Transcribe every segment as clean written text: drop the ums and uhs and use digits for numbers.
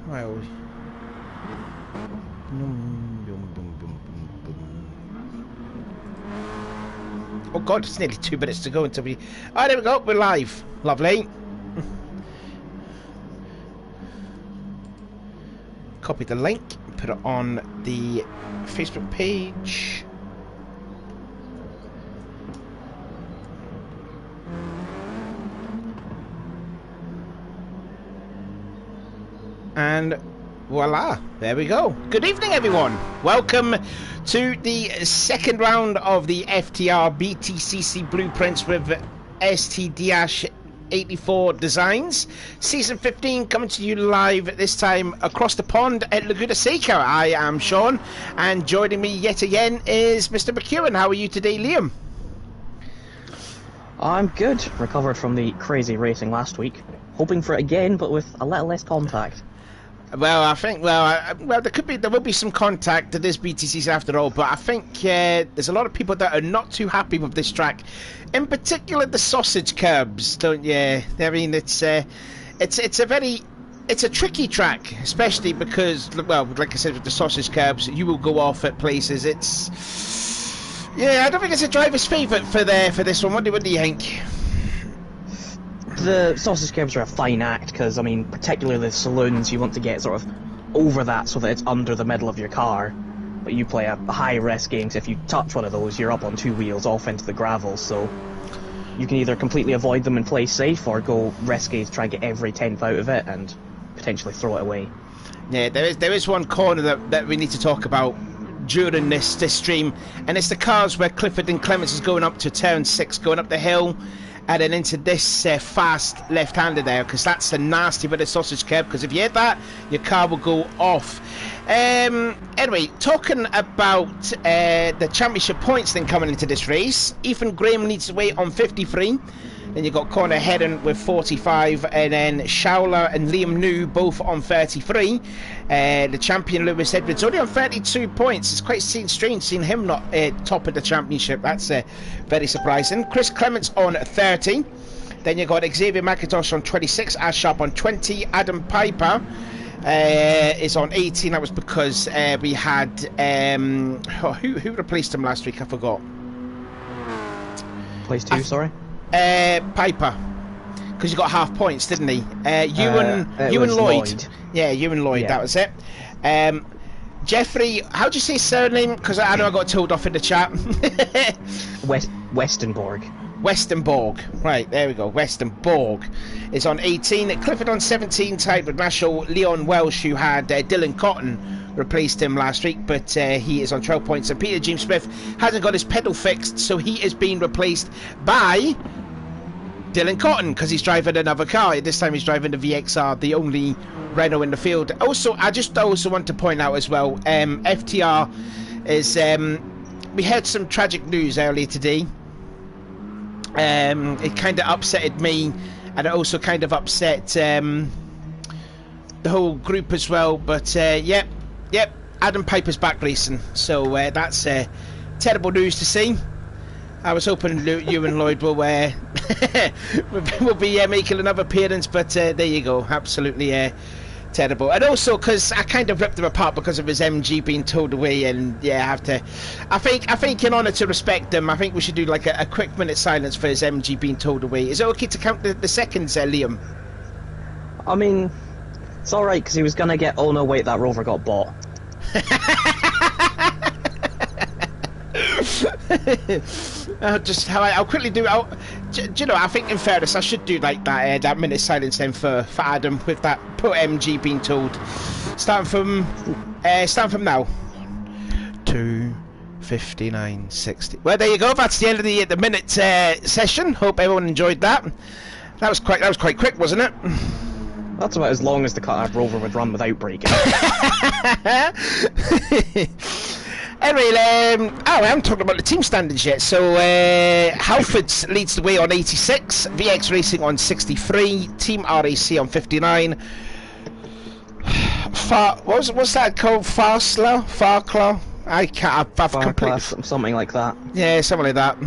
Why are we? Oh God, it's nearly 2 minutes to go until we... Oh, there we go, we're live. Lovely. Copy the link, put it on the Facebook page. And voila, there we go. Good evening, everyone. Welcome to the second round of the FTR BTCC Blueprints with STDash84 designs. Season 15 coming to you live this time across the pond at Laguna, Seca. I am Sean, and joining me yet again is Mr. McEwen. How are you today, Liam? I'm good. Recovered from the crazy racing last week. Hoping for it again, but with a little less contact. Well, I think there will be some contact to this BTCC after all, but I think there's a lot of people that are not too happy with this track, in particular the sausage curbs, don't you? I mean, it's a tricky track, especially because, well, like I said, with the sausage curbs, you will go off at places. I don't think it's a driver's favourite for this one. What do you think? The sausage curbs are a fine act because, I mean, particularly the saloons, you want to get sort of over that so that it's under the middle of your car. But you play a high-risk game, so if you touch one of those, you're up on two wheels off into the gravel, so you can either completely avoid them and play safe, or go risky to try and get every tenth out of it and potentially throw it away. Yeah, there is one corner that we need to talk about during this stream, and it's the cars where Clifford and Clements is going up to turn 6, going up the hill, and then into this fast left-hander there, because that's the nasty bit of sausage curb, because if you hit that, your car will go off. Anyway, talking about the championship points then coming into this race, Ethan Graham leads the way on 53. Then you've got Connor Hedden with 45, and then Showler and Liam New both on 33. The champion Lewis Edwards only on 32 points. It's quite strange seeing him not top of the championship. That's very surprising. Chris Clements on 30. Then you've got Xavier McIntosh on 26, Ash Sharp on 20, Adam Piper is on 18. That was because we had who replaced him last week? I forgot. Place 2, sorry. Piper, because he got half points, didn't he? Ewan Lloyd. Yeah, Ewan Lloyd, yeah. That was it. Jeffrey, how do you say his surname? Because I know I got told off in the chat. Westenborg. Westenborg, right, there we go. Westenborg is on 18. Clifford on 17, tied with Nashel. Leon Welsh, who had Dylan Cotton, replaced him last week, but he is on 12 points. And Peter James Smith hasn't got his pedal fixed, so he is being replaced by Dylan Cotton, because he's driving another car. This time he's driving the VXR, the only Renault in the field. Also, I also want to point out as well, FTR is... we heard some tragic news earlier today. It kind of upsetted me, and it also kind of upset the whole group as well. But yep, Adam Piper's back racing, so that's terrible news to see. I was hoping you and Lloyd will be making another appearance, but there you go, absolutely terrible. And also because I kind of ripped him apart because of his MG being towed away, and yeah, I think in honour to respect him, I think we should do like a quick minute silence for his MG being towed away. Is it okay to count the seconds, Liam? I mean, it's alright, because he was going to get, oh no wait, that Rover got bought. I'll quickly do. Do you know? I think in fairness, I should do like that minute silence then for Adam with that poor MG being told. Starting from now. 2, 59, 60. Well, there you go. That's the end of the minute session. Hope everyone enjoyed that. That was quite quick, wasn't it? That's about as long as the Rover would run without braking. Anyway, I haven't talked about the team standings yet. So Halfords leads the way on 86, VX Racing on 63, Team RAC on 59. What's that called? Farclaw? I can't. I've completely... something like that. Yeah, something like that.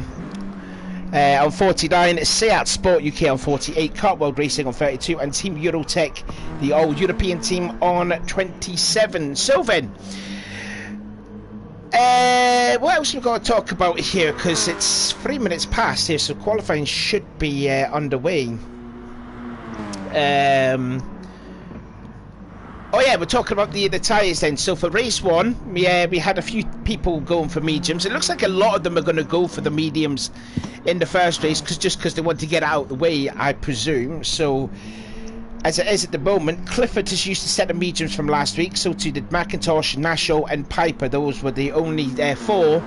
On 49, Seat Sport UK on 48, Cartworld Racing on 32, and Team Eurotech, the all-European team, on 27. So then, what else we've got to talk about here, because it's 3 minutes past here, so qualifying should be underway. Oh yeah, we're talking about the tyres then. So for race 1, we had a few people going for mediums. It looks like a lot of them are going to go for the mediums in the first race, just because they want to get out of the way, I presume. So as it is at the moment, Clifford has used a set of mediums from last week, so too did McIntosh, Nasho and Piper. Those were the only 4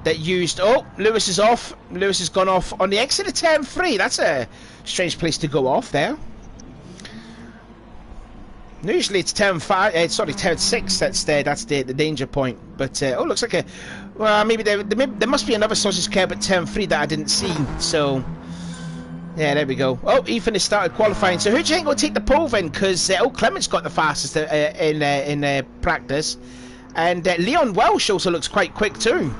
that used... Oh, Lewis is off. Lewis has gone off on the exit of turn 3. That's a strange place to go off there. Usually it's turn 5, turn 6. That's the danger point. But oh, looks like a... Well, maybe there must be another sausage curb at turn 3 that I didn't see. So yeah, there we go. Oh, Ethan has started qualifying. So who do you think will take the pole then? Because Clement's got the fastest in practice, and Leon Welsh also looks quite quick too.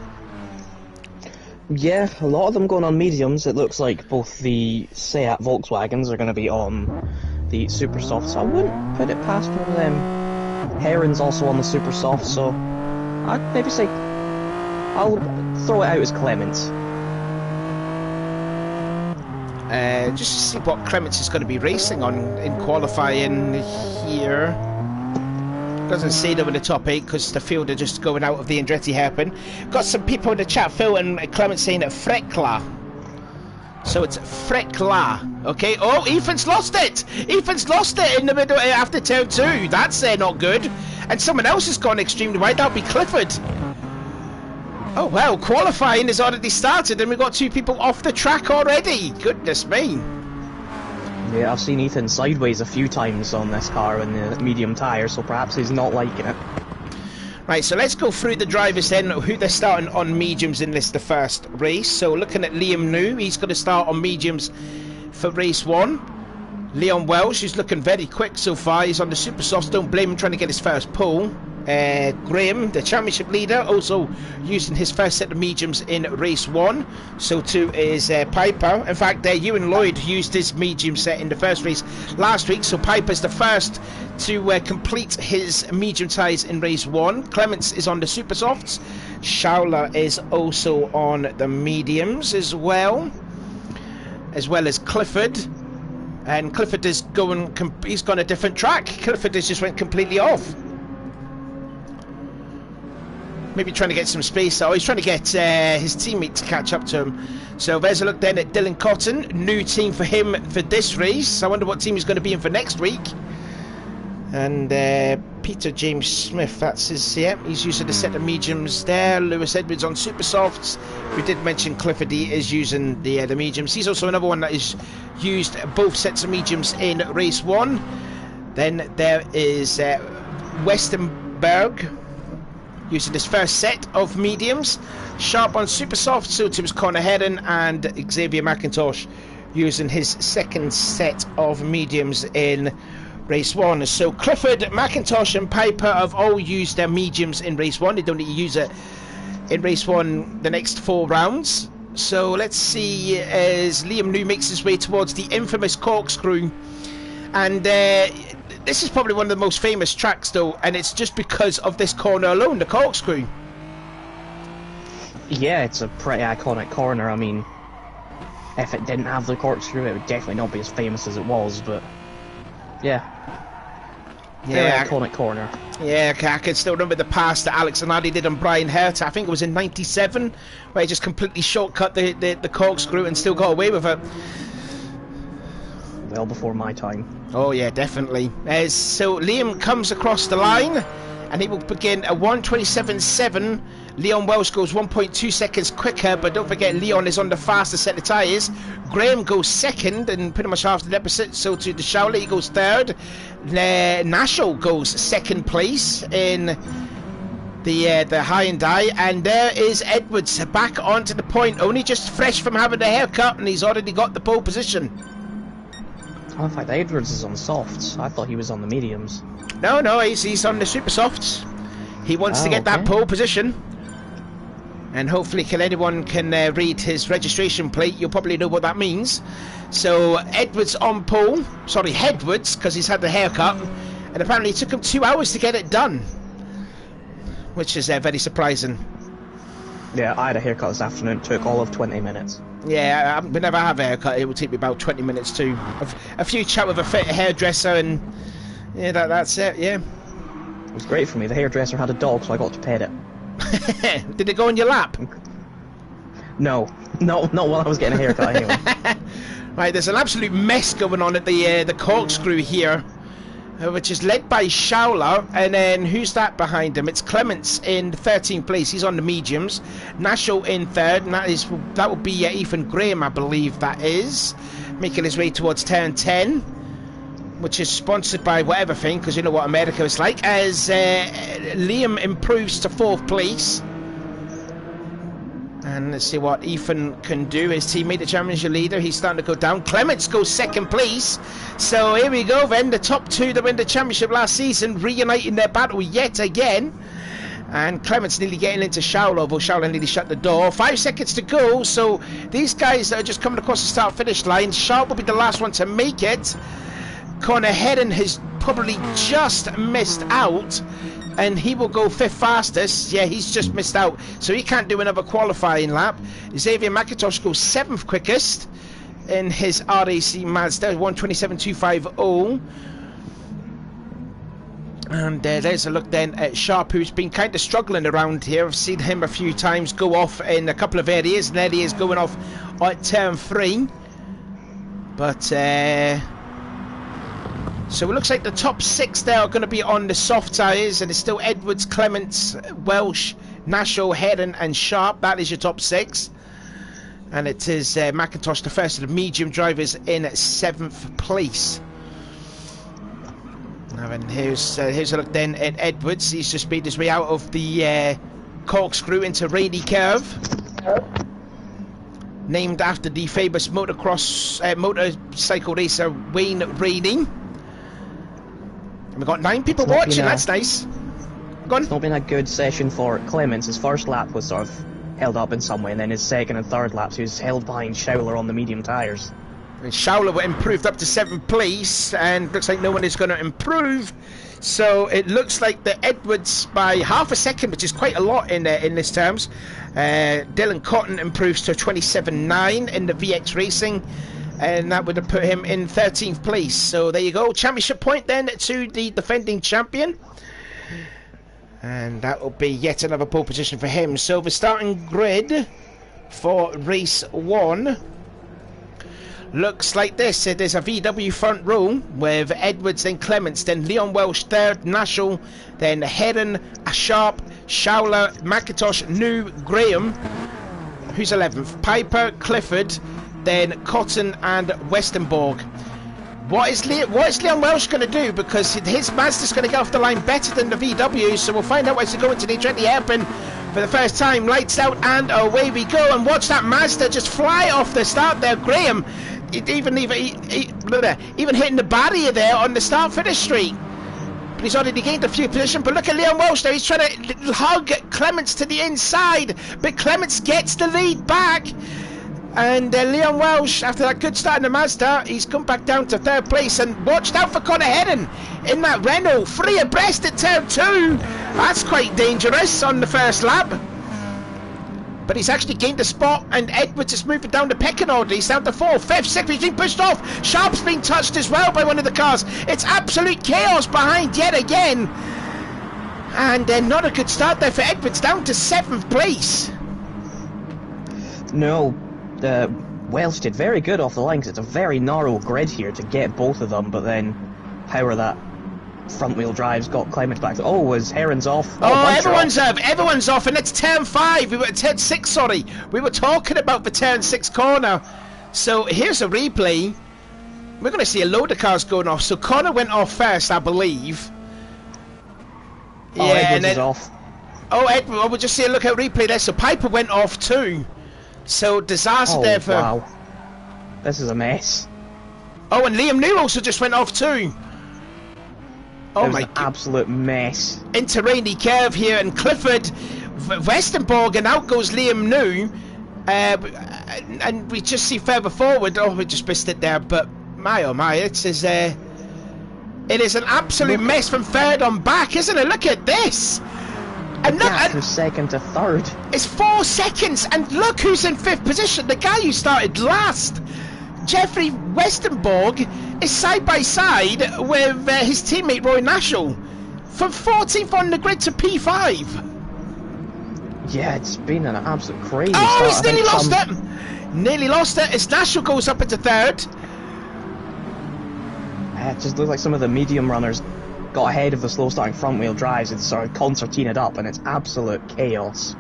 Yeah, a lot of them going on mediums. It looks like both the Seat Volkswagens are going to be on the super soft, so I wouldn't put it past one of them. Heron's also on the super soft, so I'd maybe say I'll throw it out as Clements. Just to see what Clements is going to be racing on in qualifying here. Doesn't say them in the top 8 because the field are just going out of the Andretti hairpin. Got some people in the chat, Phil and Clement, saying that Frekla. So it's Frekla, okay? Oh, Ethan's lost it! Ethan's lost it in the middle after turn 2. That's not good. And someone else has gone extremely wide. That'll be Clifford. Oh, well, qualifying has already started and we've got 2 people off the track already. Goodness me. Yeah, I've seen Ethan sideways a few times on this car in the medium tyre, so perhaps he's not liking it. Right, so let's go through the drivers then, who they're starting on mediums in this, the first race. So looking at Liam New, he's going to start on mediums for race 1. Leon Welsh, who's looking very quick so far, he's on the super softs, don't blame him trying to get his first pole. Graham, the championship leader, also using his first set of mediums in race 1. So too is Piper. In fact, Ewan Lloyd used his medium set in the first race last week, so Piper's the first to complete his medium tyres in race 1. Clements is on the super softs. Schauler is also on the mediums as well as Clifford. And Clifford is he's gone a different track. Clifford has just went completely off. Maybe trying to get some space. Oh, he's trying to get his teammate to catch up to him. So there's a look then at Dylan Cotton. New team for him for this race. I wonder what team he's going to be in for next week. And Peter James Smith, that's his, yeah, he's using a set of mediums there. Lewis Edwards on super softs. We did mention Clifford is using the mediums. He's also another one that has used both sets of mediums in race 1. Then there is Westenberg using his first set of mediums. Sharp on super soft, so to was Connor Heron, and Xavier McIntosh using his second set of mediums in race 1. So Clifford, McIntosh and Piper have all used their mediums in race 1. They don't need to use it in race 1 the next 4 rounds. So let's see as Liam New makes his way towards the infamous corkscrew. And this is probably one of the most famous tracks though, and it's just because of this corner alone, the corkscrew. Yeah, it's a pretty iconic corner. I mean, if it didn't have the corkscrew, it would definitely not be as famous as it was, but yeah. Very iconic corner. Yeah, I can still remember the pass that Alex Anadi did on Brian Hurt. I think it was in '97, where he just completely shortcut the corkscrew and still got away with it. Well before my time. Oh yeah, definitely. So Liam comes across the line, and he will begin a 1:27.7. Leon Welsh goes 1.2 seconds quicker, but don't forget Leon is on the faster set of tyres. Graham goes second and pretty much half the deficit, so to Deschaula, he goes third. Nashel goes second place in the Hyundai, and there is Edwards back onto the point, only just fresh from having a haircut, and he's already got the pole position. Oh, in fact, Edwards is on softs. I thought he was on the mediums. No, he's on the super softs. He wants to get that pole position. And hopefully anyone can read his registration plate. You'll probably know what that means. So Edwards on pole, sorry, Hedwards, because he's had the haircut, and apparently it took him 2 hours to get it done, which is very surprising. Yeah, I had a haircut this afternoon. It took all of 20 minutes. Yeah, whenever I have a haircut, it will take me about 20 minutes too. A few chat with a hairdresser, and yeah, that's it. Yeah, it was great for me. The hairdresser had a dog, so I got to pet it. Did it go on your lap? No, not while I was getting a haircut anyway. Right, there's an absolute mess going on at the corkscrew here, which is led by Schauler, and then who's that behind him? It's Clements in 13th place. He's on the mediums. Nashel in third, and that will be Ethan Graham, I believe that is, making his way towards turn 10, which is sponsored by whatever thing, because you know what America is like. As Liam improves to 4th place. And let's see what Ethan can do. His teammate, the championship leader, he's starting to go down. Clements goes 2nd place. So here we go then. The top two that win the championship last season reuniting their battle yet again. And Clements nearly getting into Schauler, although Schauler nearly shut the door. 5 seconds to go. So these guys that are just coming across the start-finish line, Schauler will be the last one to make it. Connor Hedden has probably just missed out, and he will go 5th fastest. Yeah, he's just missed out, so he can't do another qualifying lap. Xavier McIntosh goes 7th quickest in his RAC Mazda 1:27.250. And there's a look then at Sharp, who's been kind of struggling around here. I've seen him a few times go off in a couple of areas, and there he is going off at turn 3. But so it looks like the top 6 there are going to be on the soft tyres, and it's still Edwards, Clements, Welsh, Nashel, Hedden and Sharp. That is your top 6. And it is McIntosh, the first of the medium drivers, in 7th place. Now then, here's a look then at Edwards. He's just made his way out of the corkscrew into Rainy Curve, named after the famous motorcycle racer Wayne Rainey. And we've got 9 people watching. That's nice. Go on. It's not been a good session for Clements. His first lap was sort of held up in some way, and then his second and third laps he was held behind Schauler on the medium tyres. And Schauler improved up to 7th place, and looks like no one is going to improve. So it looks like the Edwards by half a second, which is quite a lot in this terms. Dylan Cotton improves to 27.9 in the VX Racing, and that would have put him in 13th place. So there you go, championship point then to the defending champion, and that will be yet another pole position for him. So the starting grid for race 1 looks like this. There's a VW front row with Edwards, then Clements, then Leon Welsh third, Nashel, then Hedden, Sharp, Schauler, McIntosh, New, Graham, who's 11th, Piper, Clifford, then Cotton and Westenborg. What is Leon Welsh going to do? Because his Mazda's going to get off the line better than the VW, so we'll find out as we go into the Trent hairpin for the first time. Lights out and away we go, and watch that Mazda just fly off the start there. Graham even hitting the barrier there on the start-finish straight. But he's already gained a few positions. But look at Leon Welsh now. He's trying to hug Clements to the inside, but Clements gets the lead back. And Leon Welsh, after that good start in the Mazda, he's come back down to 3rd place. And watched out for Connor Hedden in that Renault, 3 abreast at turn 2. That's quite dangerous on the first lap. But he's actually gained a spot, and Edwards is moving down the pecking order. He's down to 4th, 5th, 6th. He's been pushed off. Sharp's been touched as well by one of the cars. It's absolute chaos behind yet again. And not a good start there for Edwards, down to 7th place. No, Welsh did very good off the line, because it's a very narrow grid here to get both of them, but then power that front wheel drive's got Clements back. Oh, was Heron's off? Everyone's off, and it's turn 5. We were at turn 6, sorry. We were talking about the turn 6 corner. So here's a replay. We're going to see a load of cars going off. So Connor went off first, I believe. Oh, yeah, Edwards is off. Oh, Edward, we'll just see a look at replay there. So Piper went off too. So disaster there for... wow. This is a mess. Oh, and Liam New also just went off too. Oh my God. Absolute mess. Into Rainy Curve here, and Clifford Westerborg, and out goes Liam New. And we just see further forward. Oh, we just missed it there, but my oh my, it is an absolute mess from third on back, isn't it? Look at this. And look, from second to third. It's 4 seconds, and look who's in 5th position. The guy who started last, Jeffrey Westerborg, is side by side with his teammate Roy Nashel, from 14th on the grid to P5. Yeah, it's been an absolute crazy start. Oh, he's nearly lost it! Nearly lost it as Nashel goes up into third. It just looks like some of the medium runners got ahead of the slow starting front wheel drives and started concertinaed up, and it's absolute chaos.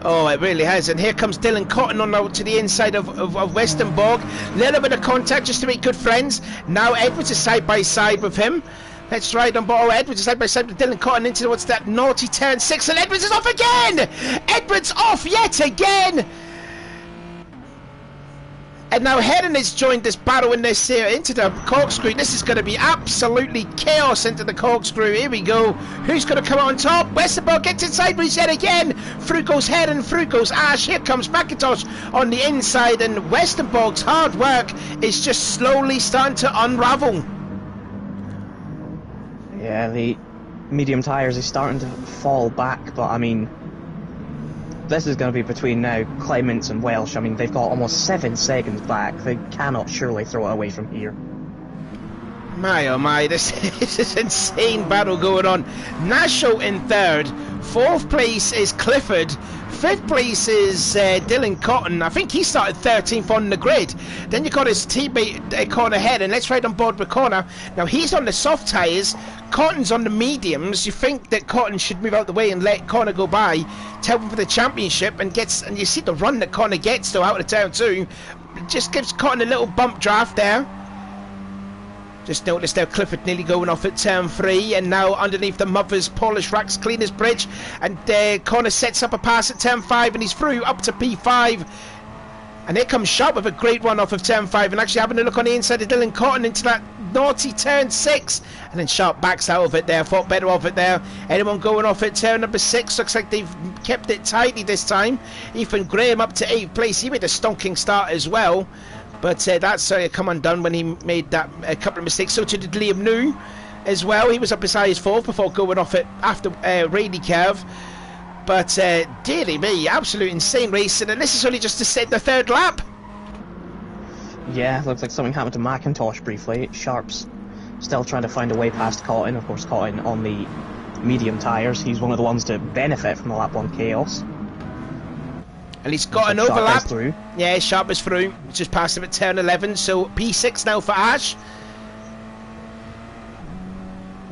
Oh, it really has. And here comes Dylan Cotton on out to the inside of Westerborg. Little bit of contact just to make good friends. Now Edwards is side by side with him. Let's ride on bottom. Edwards is side by side with Dylan Cotton into what's that naughty turn 6, and Edwards is off again! Edwards off yet again! And now Heron has joined this battle in this into the corkscrew. This is going to be absolutely chaos into the corkscrew. Here we go. Who's going to come out on top? Westerborg gets inside, reset again. Through goes Heron, through goes Ash. Here comes McIntosh on the inside, and Westerborg's hard work is just slowly starting to unravel. Yeah, the medium tyres is starting to fall back, but I mean, this is going to be between now Clements and Welsh. I mean, they've got almost 7 seconds back. They cannot surely throw it away from here. My oh my, this is an insane battle going on. Nashel in third. 4th place is Clifford. 5th place is Dylan Cotton. I think he started 13th on the grid. Then you got his teammate Connor Head, and let's ride on board with Connor. Now he's on the soft tyres. Cotton's on the mediums. You think that Cotton should move out the way and let Connor go by, tell him for the championship, and you see the run that Connor gets though out of turn 2. Just gives Cotton a little bump draft there. Just noticed there Clifford nearly going off at turn 3, and now underneath the Mothers Polish Racks Cleaners Bridge, and Connor sets up a pass at turn 5, and he's through up to P5. And here comes Sharp with a great run off of turn 5, and actually having a look on the inside of Dylan Cotton into that naughty turn 6, and then Sharp backs out of it there, thought better of it there. Anyone going off at turn number 6, looks like they've kept it tidy this time. Ethan Graham up to 8th place, he made a stonking start as well, but that's come undone when he made that a couple of mistakes. So too did Liam New as well, he was up as high as 4th before going off it after Rady Curve. But dearly me, absolute insane racing, and this is only just to set the 3rd lap. Yeah, looks like something happened to McIntosh briefly. Sharp's still trying to find a way past Cotton. Of course, Cotton on the medium tyres. He's one of the ones to benefit from the lap 1 chaos. And he's got an overlap. Through. Yeah, Sharp is through. Just passed him at turn 11, so P6 now for Ash.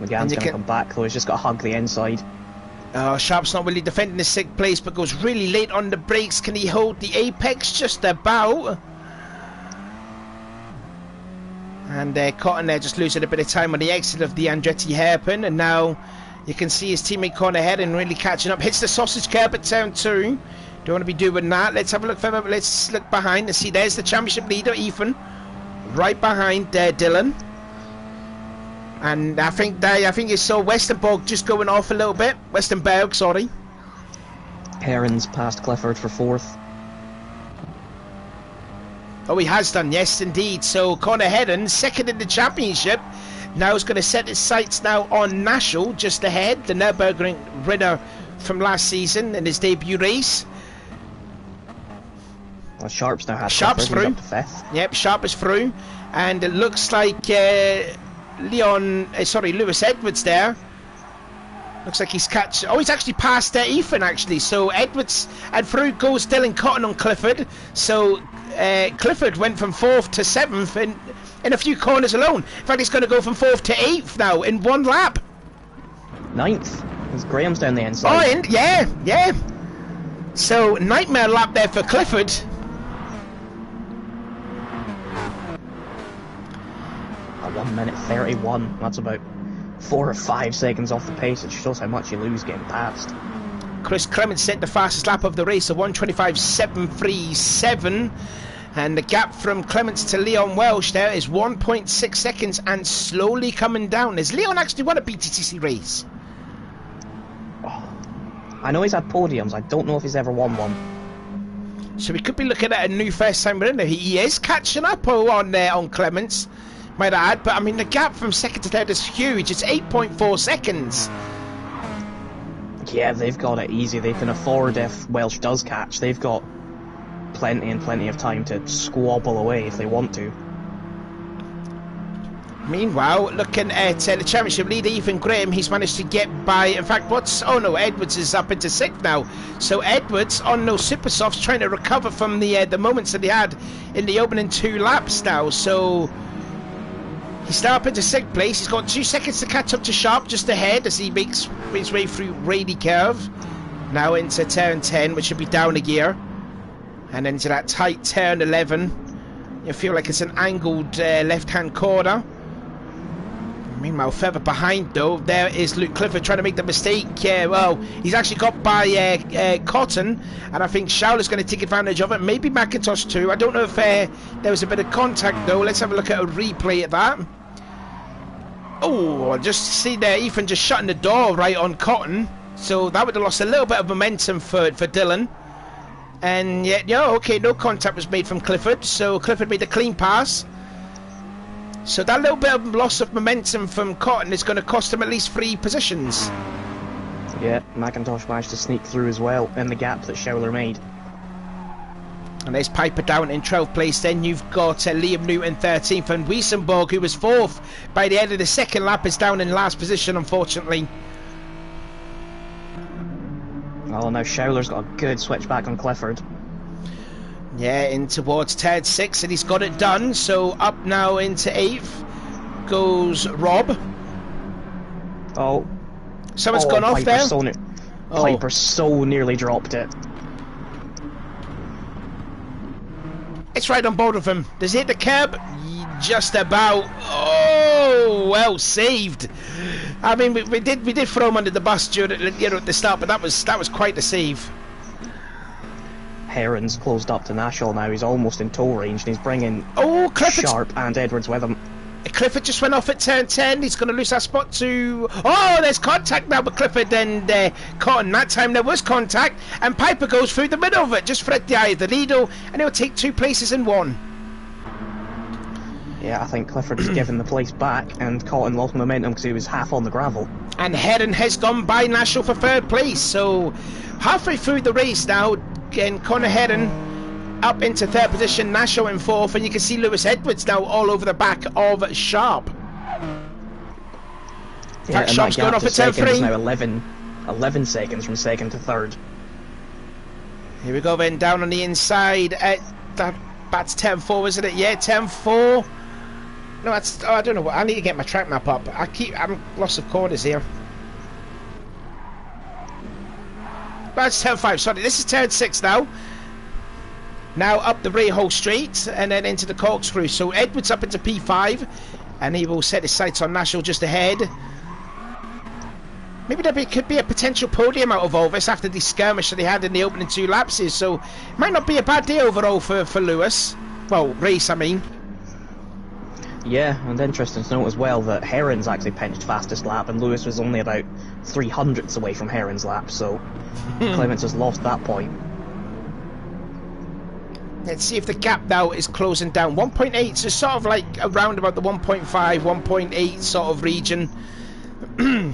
McGann's going to come back, though. He's just got to hug the inside. Oh, Sharp's not really defending the 6th place, but goes really late on the brakes. Can he hold the apex? Just about. And Cotton there just losing a bit of time on the exit of the Andretti hairpin, and now you can see his teammate Connor Head and really catching up. Hits the sausage curb at turn 2. Don't want to be doing that. Let's have a look further. Let's look behind and see. There's the championship leader, Ethan, right behind Dylan. And I think you saw Westerborg just going off a little bit. Westerborg, sorry. Heron's past Clifford for 4th. Oh, he has done, yes, indeed. So Connor Heron, 2nd in the championship. Now he's going to set his sights now on Nashel, just ahead. The Nürburgring winner from last season in his debut race. Well, Sharp's now has Sharp's Clifford. through. He's up to 5th. Yep, Sharp is through. And it looks like Lewis Edwards there. Looks like he's he's actually passed Ethan actually. So Edwards, and through goes Dylan Cotton on Clifford. So Clifford went from 4th to 7th in a few corners alone. In fact, he's going to go from 4th to 8th now in 1 lap. 9th. Because Graham's down the inside. Oh, yeah. So nightmare lap there for Clifford. A 1:31. That's about 4 or 5 seconds off the pace. It shows how much you lose getting past. Chris Clements set the fastest lap of the race, a 1:25.737, and the gap from Clements to Leon Welsh there is 1.6 seconds and slowly coming down. Has Leon actually won a BTCC race? Oh, I know he's had podiums, I don't know if he's ever won one. So we could be looking at a new first-time winner. He is catching up on Clements, might I add. But I mean, the gap from second to third is huge. It's 8.4 seconds. Yeah, they've got it easy. They can afford if Welsh does catch. They've got plenty and plenty of time to squabble away if they want to. Meanwhile, looking at the championship leader, Ethan Graham, he's managed to get by. In fact, oh no, Edwards is up into sixth now. So Edwards on those super softs trying to recover from the moments that he had in the opening 2 laps now. So he's now up into sixth place. He's got 2 seconds to catch up to Sharp just ahead as he makes his way through Rady Curve. Now into turn 10, which should be down a gear, and into that tight turn 11. You feel like it's an angled left-hand corner. Meanwhile, further behind though, there is Luke Clifford trying to make the mistake. Well, he's actually got by Cotton, and I think Schauler's going to take advantage of it. Maybe McIntosh too. I don't know if there was a bit of contact though. Let's have a look at a replay of that. Oh, just see there, Ethan just shutting the door right on Cotton. So that would have lost a little bit of momentum for Dylan. And yet, yeah, okay, no contact was made from Clifford. So Clifford made a clean pass. So that little bit of loss of momentum from Cotton is going to cost him at least 3 positions. Yeah, McIntosh managed to sneak through as well in the gap that Schauler made. And there's Piper down in 12th place. Then you've got Liam Newton 13th, and Wiesenborg, who was 4th by the end of the second lap, is down in last position, unfortunately. Oh, now Schauler's got a good switch back on Clifford. Yeah, in towards turn 6, and he's got it done. So up now into 8th goes Rob. Oh. Someone's gone off there. Piper so nearly dropped it. It's right on board of him. Does he hit the curb? Just about. Oh, well saved. I mean, we did throw him under the bus during at the start, but that was quite a save. Heron's closed up to Nashville now. He's almost in tow range, and he's bringing Sharp and Edwards with him. Clifford just went off at turn 10. He's going to lose that spot to... Oh, there's contact now with Clifford and Cotton. That time there was contact, and Piper goes through the middle of it. Just thread the eye of the needle, and he'll take 2 places in 1. Yeah, I think Clifford's given the place back, and Cotton lost momentum because he was half on the gravel. And Heron has gone by Nashville for 3rd place. So halfway through the race now, and Connor Heron up into 3rd position, Nashville in 4th, and you can see Lewis Edwards now all over the back of Sharp. In fact, Sharp's going off at turn 3. Now 11 seconds from 2nd to 3rd. Here we go then, down on the inside. That's turn 4, isn't it? Yeah, turn 4. No, that's... Oh, I don't know what... I need to get my track map up. I'm lost of corners here. That's turn 5, sorry. This is turn 6 now. Now up the Rayhole Straight and then into the corkscrew. So Edwards up into P5, and he will set his sights on Nashville just ahead. Maybe there could be a potential podium out of all this after the skirmish that he had in the opening 2 laps. So it might not be a bad day overall for Lewis. Well, race, I mean. Yeah, and interesting to note as well that Heron's actually pinched fastest lap, and Lewis was only about 300ths away from Heron's lap, so Clements has lost that point. Let's see if the gap now is closing down. 1.8, so sort of like around about the 1.5, 1.8 sort of region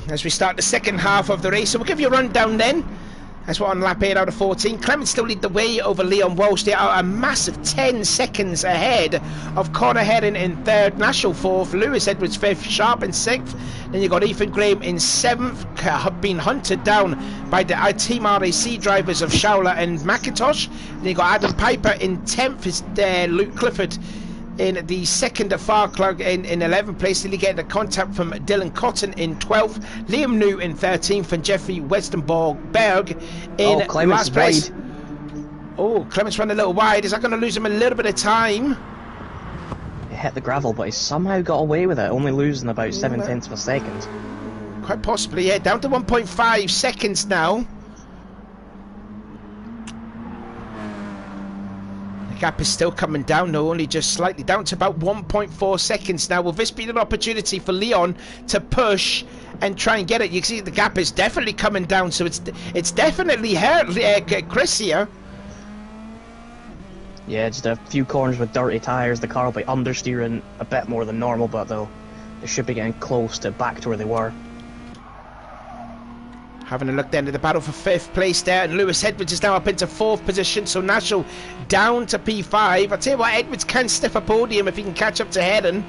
as we start the second half of the race. So we'll give you a rundown then. That's what on lap 8 out of 14. Clements still lead the way over Leon Walsh. They are a massive 10 seconds ahead of Connor Heron in 3rd, Nashville 4th, Lewis Edwards 5th, Sharp in 6th. Then you've got Ethan Graham in 7th, being hunted down by the Team RAC drivers of Schauler and McIntosh. Then you've got Adam Piper in 10th, is Luke Clifford in the 2nd of Farclug in 11th place. Then you get the contact from Dylan Cotton in 12th, Liam New in 13th, and Jeffrey Westenberg in last place. Oh, Clements ran a little wide. Is that going to lose him a little bit of time? He hit the gravel, but he somehow got away with it, only losing about 7/10 of a second. Quite possibly, yeah. Down to 1.5 seconds now. Gap is still coming down, though, only just slightly down to about 1.4 seconds now. Will this be an opportunity for Leon to push and try and get it? You can see the gap is definitely coming down, so it's definitely hurt Chris here. Yeah, just a few corners with dirty tyres. The car will be understeering a bit more than normal, but they should be getting close to back to where they were. Having a look then at the battle for 5th place there, and Lewis Edwards is now up into 4th position, so Nashel down to P5. I'll tell you what, Edwards can sniff a podium if he can catch up to Heron.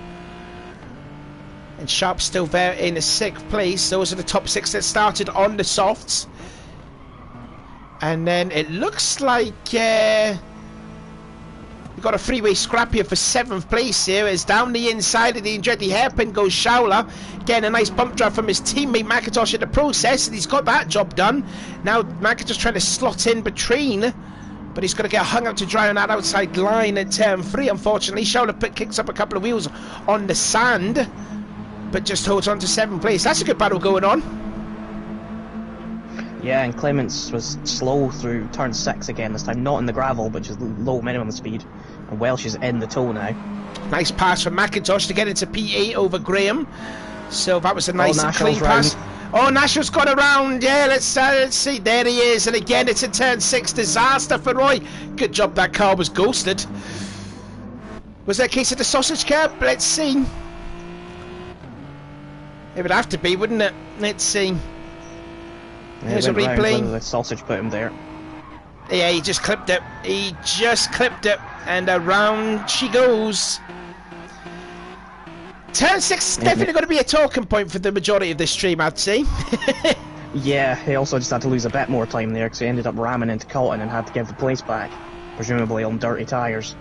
And Sharp still there in 6th place. Those are the top 6 that started on the softs. And then it looks like we've got a three-way scrap here for 7th place here. As down the inside of the Andretti hairpin goes Shaula. Getting a nice bump drive from his teammate McIntosh in the process, and he's got that job done. Now McIntosh trying to slot in between, but he's going to get hung up to dry on that outside line at turn 3, unfortunately. Shaula kicks up a couple of wheels on the sand, but just holds on to 7th place. That's a good battle going on. Yeah, and Clements was slow through turn 6 again this time, not in the gravel, but just low minimum speed. And Welsh is in the tow now. Nice pass from McIntosh to get into P8 over Graham. So that was a nice and clean pass. Oh, Nashville's got around. Yeah, let's see. There he is. And again, it's a turn 6 disaster for Roy. Good job that car was ghosted. Was that a case of the sausage curb? Let's see. It would have to be, wouldn't it? Let's see. Here's a replay. The sausage put him there. Yeah, he just clipped it. He just clipped it. And around she goes. Turn 6 is definitely going to be a talking point for the majority of this stream, I'd say. Yeah, he also just had to lose a bit more time there because he ended up ramming into Cotton and had to give the place back, presumably on dirty tyres.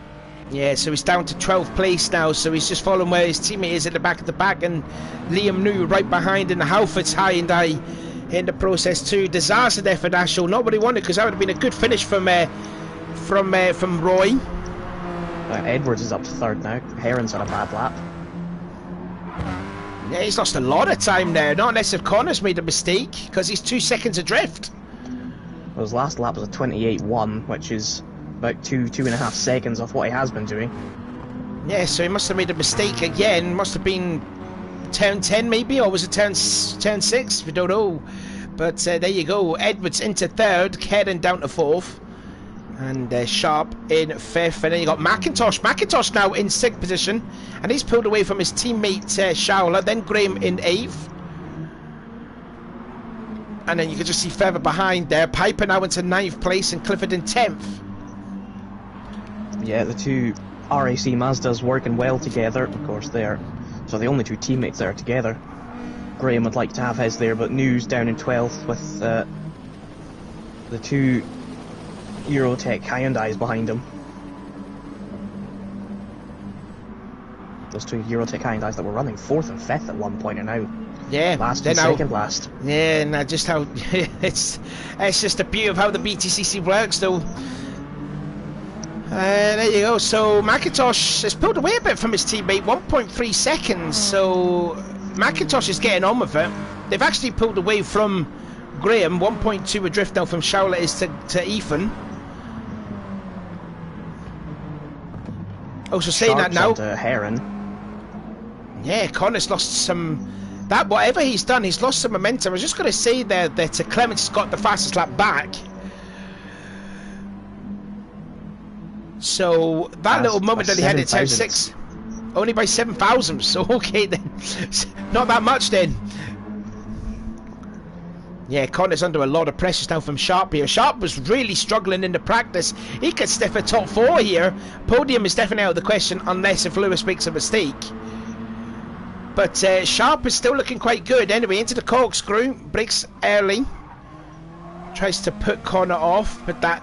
Yeah, so he's down to 12th place now, so he's just following where his teammate is at the back of the pack, and Liam New right behind, and Halford's high and high in the process too. Disaster there for Nashville, not what he wanted, because that would have been a good finish from Roy. Edwards is up to 3rd now. Heron's had a bad lap. Yeah, he's lost a lot of time there, not unless if Connor's made a mistake, because he's 2 seconds adrift. Well, his last lap was a 28.1, which is about 2.5 seconds off what he has been doing. Yeah, so he must have made a mistake again. Must have been turn 10 maybe, or was it turn 6? We don't know. But there you go. Edwards into 3rd, Heron down to 4th. And Sharp in 5th, and then you got McIntosh. McIntosh now in 6th position, and he's pulled away from his teammate Shaula. Then Graham in 8th, and then you can just see further behind there, Piper now into 9th place, and Clifford in 10th. Yeah, the two RAC Mazdas working well together. Of course, they're the only 2 teammates there together. Graham would like to have his there, but News down in 12th with the 2 Eurotech Hyundais behind him. Those 2 Eurotech Hyundais that were running 4th and 5th at one point are now last and second last. Yeah, and just how it's just the beauty of how the BTCC works, though. There you go. So McIntosh has pulled away a bit from his teammate, 1.3 seconds. So McIntosh is getting on with it. They've actually pulled away from Graham. 1.2 adrift now from Shaula is to Ethan. Also saying that now, Heron. Yeah, Connor's lost some. That whatever he's done, he's lost some momentum. I was just going to say there that Clements got the fastest lap back. So that little moment that he had at turn 6, only by 7,000. So okay then, not that much then. Yeah, Connor's under a lot of pressure now from Sharp here. Sharp was really struggling in the practice. He could sniff a top 4 here. Podium is definitely out of the question unless if Lewis makes a mistake. But Sharp is still looking quite good. Anyway, into the corkscrew. Breaks early. Tries to put Connor off, but that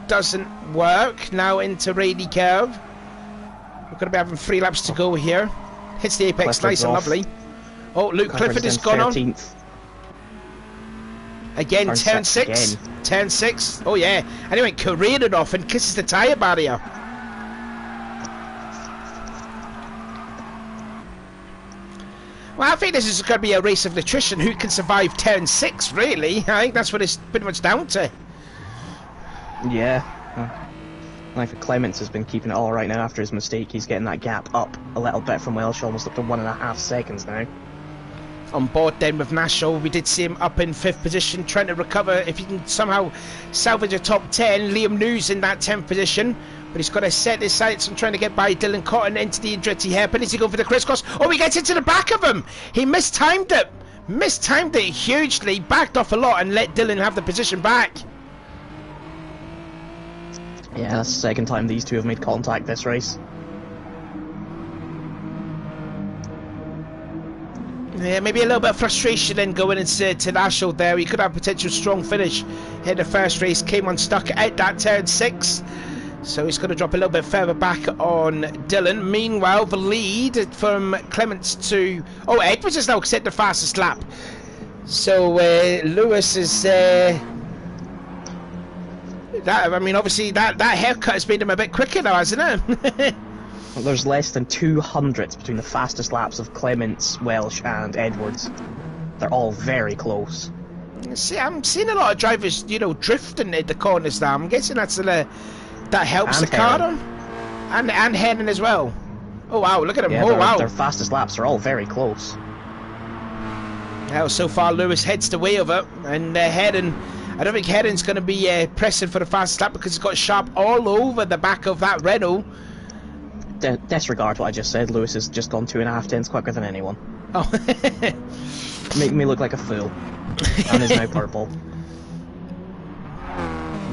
doesn't work. Now into Rady Curve. We're going to be having 3 laps to go here. Hits the apex, Clifford's nice and off. lovely. Oh, Luke Clifford has gone 13th. on. Again, turn 6. Turn 6. Oh, yeah. And he went careering off and kisses the tyre barrier. Well, I think this is going to be a race of nutrition. Who can survive turn 6, really? I think that's what it's pretty much down to. Yeah. Like for Clements has been keeping it all right now after his mistake. He's getting that gap up a little bit from Welsh, almost up to 1.5 seconds now. On board then with Nashel, we did see him up in 5th position, trying to recover. If he can somehow salvage a top 10, Liam News in that 10th position. But he's got to set his sights on trying to get by Dylan Cotton into the Andretti hairpin. Is he going for the crisscross? Oh, he gets into the back of him! He mistimed it! Mistimed it hugely, backed off a lot and let Dylan have the position back. Yeah, that's the second time these two have made contact this race. Yeah, maybe a little bit of frustration then going into Nashel there. He could have a potential strong finish in the first race. Came unstuck at that turn 6. So he's going to drop a little bit further back on Dylan. Meanwhile, the lead from Clements to... Oh, Edwards has now set the fastest lap. So Lewis is... I mean, obviously, that haircut has made him a bit quicker now, hasn't it? Well, there's less than 200 between the fastest laps of Clements, Welsh and Edwards. They're all very close. See, I'm seeing a lot of drivers, you know, drifting at the corners now. I'm guessing that helps And the car Heron. on. And Heron as well. Oh, wow, look at him. Yeah, Oh, wow. their fastest laps are all very close. Well, so far, Lewis heads the way of it. And Heron... I don't think Heron's going to be pressing for the fastest lap because he's got Sharp all over the back of that Renault. Disregard what I just said. Lewis has just gone 2.5 tenths quicker than anyone. Oh. Making me look like a fool. And is now purple.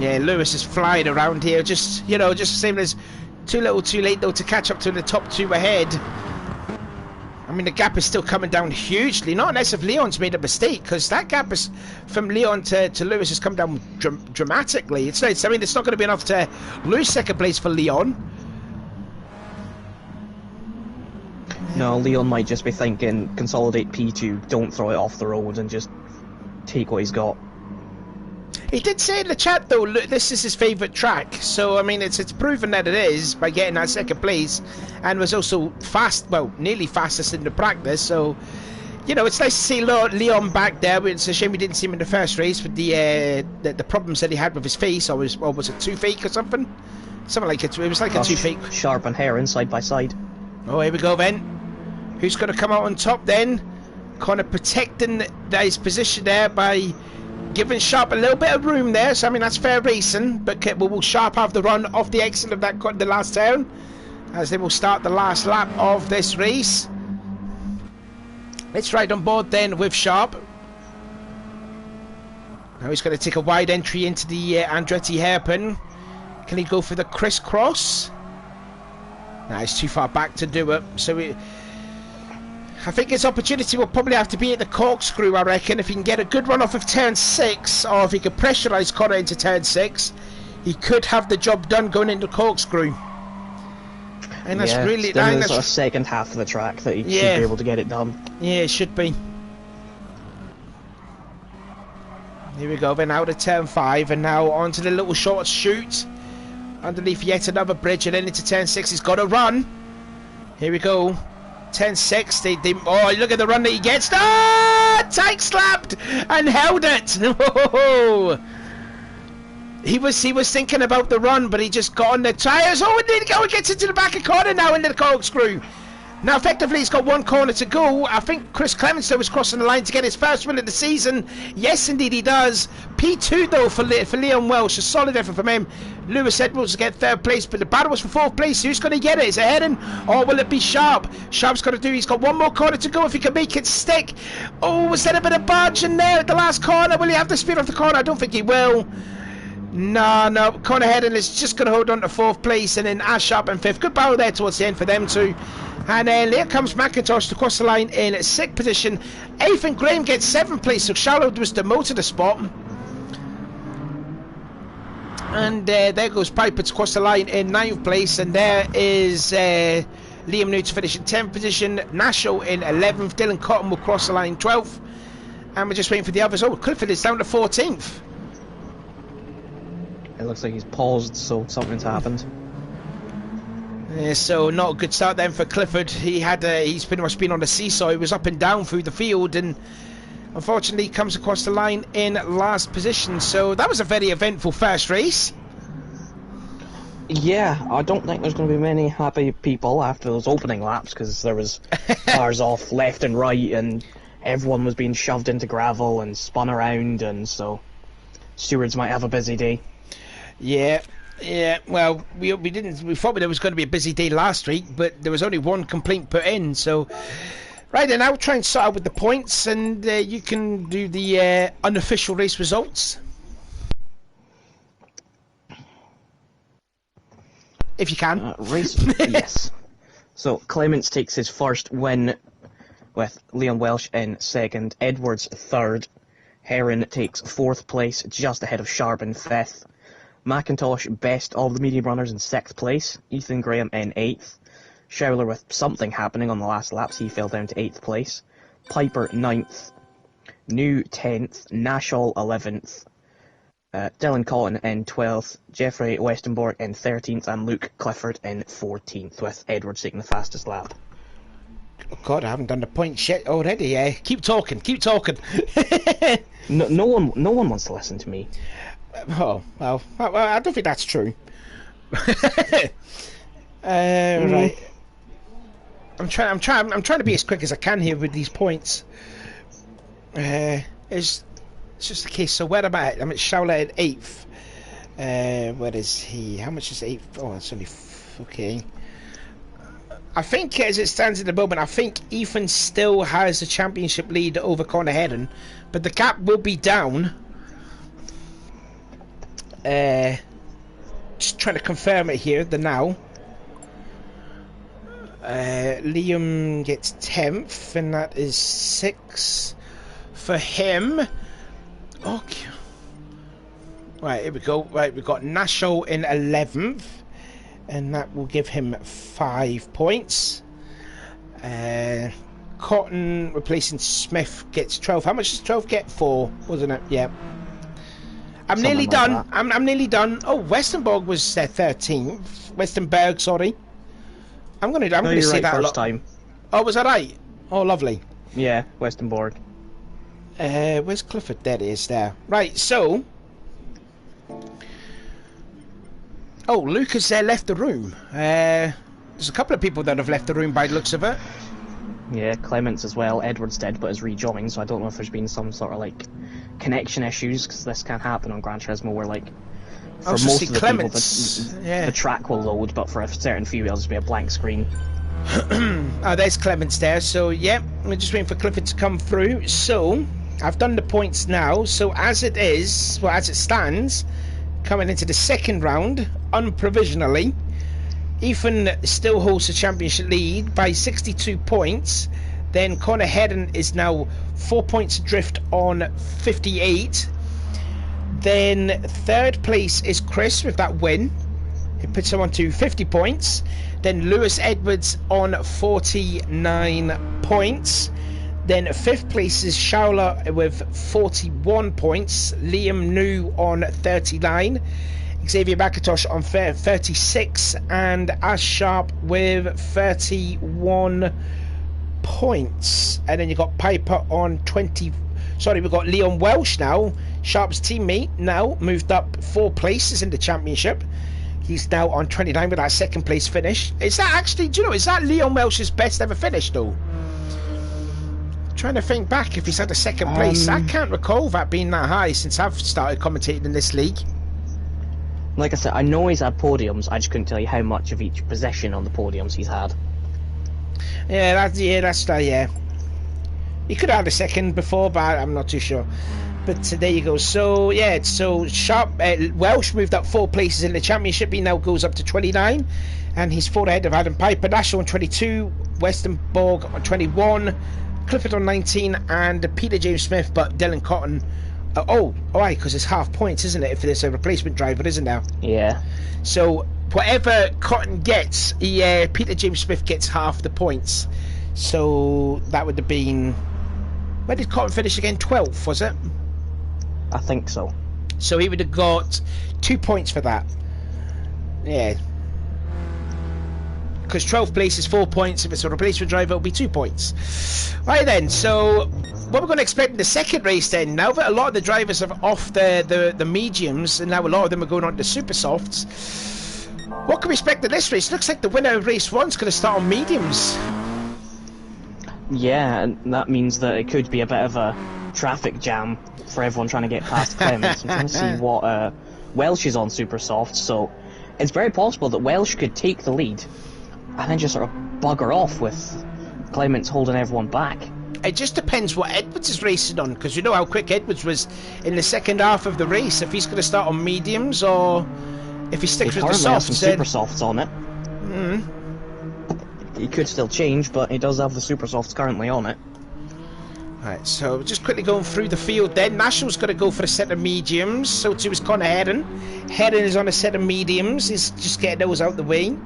Yeah, Lewis is flying around here. Just the same as too little too late though to catch up to the top 2 ahead. I mean, the gap is still coming down hugely. Not unless if Leon's made a mistake, because that gap is from Leon to Lewis has come down dramatically. It's not going to be enough to lose second place for Leon. No, Leon might just be thinking, consolidate P2, don't throw it off the road and just take what he's got. He did say in the chat though, look, this is his favourite track. So I mean, it's proven that it is by getting that second place, and was also nearly fastest in the practice. So, you know, it's nice to see Leon back there. It's a shame we didn't see him in the first race with the problems that he had with his face, or was it toothache or something? Something like it. It was like a toothache. Sharp and Heron side by side. Oh, here we go then. Who's going to come out on top then? Kind of protecting his position there by giving Sharp a little bit of room there. So I mean, that's fair racing, but will Sharp have the run off the exit of the last turn, as they will start the last lap of this race. Let's ride on board then with Sharp. Now he's going to take a wide entry into the Andretti hairpin. Can he go for the crisscross? No, he's too far back to do it. So I think his opportunity will probably have to be at the corkscrew, I reckon. If he can get a good run off of turn 6, or if he can pressurise Connor into turn 6, he could have the job done going into corkscrew. And that's really... Still in the sort of second half of the track that he should be able to get it done. Yeah, it should be. Here we go, then out of turn 5, and now onto the little short chute. Underneath yet another bridge, and then into turn 6. He's got to run. Here we go. 10-6. Oh, look at the run that he gets. Ah! Tight slapped and held it. Oh, he was thinking about the run, but he just got on the tyres. Oh, and there he go. He gets into the back of corner now into the corkscrew. Now, effectively, he's got one corner to go. I think Chris Clements was crossing the line to get his first win of the season. Yes, indeed, he does. P2, though, for Leon Welsh. A solid effort from him. Lewis Edwards will get 3rd place, but the battle was for 4th place. Who's going to get it? Is it Heron, or will it be Sharp? Sharp's got to do. He's got one more corner to go if he can make it stick. Oh, was there a bit of barge in there at the last corner? Will he have the speed off the corner? I don't think he will. No. Connor Heron is just going to hold on to 4th place, and then Ash Sharp in 5th. Good battle there towards the end for them too. And here comes McIntosh to cross the line in 6th position. 8th and Graham gets 7th place, so Charlotte was demoted a spot. And there goes Piper to cross the line in 9th place, and there is Liam New to finish in 10th position. Nashel in 11th. Dylan Cotton will cross the line 12th. And we're just waiting for the others. Oh, Clifford is down to 14th. It looks like he's paused, so something's happened. So not a good start then for Clifford. He's pretty much been on the seesaw. He was up and down through the field, and unfortunately comes across the line in last position. So that was a very eventful first race. Yeah, I don't think there's going to be many happy people after those opening laps, because there was cars off left and right, and everyone was being shoved into gravel and spun around, and so stewards might have a busy day. Yeah. Yeah, well, we thought there was going to be a busy day last week, but there was only one complaint put in, so... Right then, I'll try and start out with the points, and you can do the unofficial race results. If you can. Yes. So, Clements takes his first win with Leon Welsh in second, Edwards third, Heron takes fourth place, just ahead of Sharp in fifth, McIntosh best of the medium runners in sixth place, Ethan Graham in eighth, Schouler with something happening on the last laps, he fell down to eighth place, Piper ninth, New 10th, Nashall 11th, Dylan Cotton in 12th, Jeffrey Westenborg in 13th, and Luke Clifford in 14th, with Edwards taking the fastest lap. Oh God, I haven't done the points yet already. Keep talking. No one wants to listen to me. Oh well, I don't think that's true. Right. I'm trying to be as quick as I can here with these points. It's just the case. So where am I at? I'm at Schouler at 8th. Where is he? How much is 8th? Oh, it's only okay. I think as it stands at the moment, I think Ethan still has the championship lead over Connor Heron, but the gap will be down. Just trying to confirm it here, the now. Liam gets 10th, and that is 6 for him. Okay. Right, here we go. Right, we've got Nashall in 11th, and that will give him 5 points. Cotton replacing Smith gets 12. How much does 12 get? 4, wasn't it? Yeah. I'm nearly done. I'm nearly done. Oh, Westenborg was 13th. Westenberg, sorry. I'm gonna say right that first a lot. time. Oh, was that right? Oh, lovely. Yeah, Westenborg. Where's Clifford? There it is. There. Right. So. Oh, Luke has left the room. There's a couple of people that have left the room by the looks of it. Yeah, Clements as well. Edwards did, but is rejoining, so I don't know if there's been some sort of like connection issues, because this can happen on Gran Turismo where like for most of the Clements, people yeah. the track will load, but for a certain few it'll just be a blank screen. Oh, there's Clements there. So yeah, we're just waiting for Clifford to come through. So I've done the points now. So as it is, well, as it stands, coming into the second round, unprovisionally, Ethan still holds the championship lead by 62 points. Then Connor Heron is now 4 points adrift on 58. Then third place is Chris with that win. It puts him on to 50 points. Then Lewis Edwards on 49 points. Then fifth place is Schouler with 41 points. Liam New on 39. Xavier McIntosh on 36. And Ash Sharp with 31 points. And then you've got Piper on 20. Sorry, we've got Leon Welsh now. Sharp's teammate now moved up 4 places in the championship. He's now on 29 with that second place finish. Is that actually, do you know, is that Leon Welsh's best ever finish though? Trying to think back if he's had a second place. I can't recall that being that high since I've started commentating in this league. Like I said, I know he's had podiums, I just couldn't tell you how much of each position on the podiums he's had. Yeah, yeah. He could have had a second before, but I'm not too sure. But there you go. So yeah, so Sharp Welsh moved up 4 places in the championship. He now goes up to 29, and he's 4 ahead of Adam Piper. Nashall on 22, Westenborg on 21, Clifford on 19, and Peter James Smith. But Dylan Cotton. Right, because it's half points, isn't it? If there's a replacement driver, isn't there? Yeah. So whatever Cotton gets, Peter James Smith gets half the points. So that would have been. Where did Cotton finish again? 12th, was it? I think so. So he would have got 2 points for that. Yeah. Because 12th place is 4 points. If it's a replacement driver, it'll be 2 points. Right then, so what we're going to expect in the second race then, now that a lot of the drivers are off the mediums, and now a lot of them are going on to super softs, What can we expect in this race? Looks like the winner of race 1's going to start on mediums. Yeah, and that means that it could be a bit of a traffic jam for everyone trying to get past Clements. I'm trying to see what Welsh is on super soft, so it's very possible that Welsh could take the lead and then just sort of bugger off with Clements holding everyone back. It just depends what Edwards is racing on, because you know how quick Edwards was in the second half of the race. If he's going to start on mediums or if he sticks with the softs. He currently has some super softs on it. Mm. He could still change, but he does have the super softs currently on it. Right, so just quickly going through the field then. National's got to go for a set of mediums, so too is Connor Heron. Heron is on a set of mediums, he's just getting those out the way.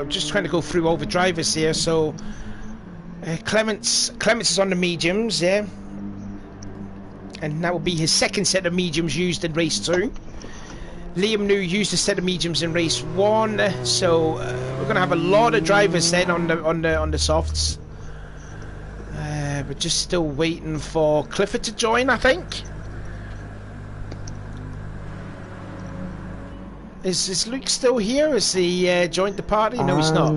Just trying to go through all the drivers here, so Clements is on the mediums, yeah. And that will be his second set of mediums used in race 2. Liam New used a set of mediums in race 1, so we're going to have a lot of drivers then on the softs. But just still waiting for Clifford to join, I think. Is Luke still here? Has he joined the party? No, he's not.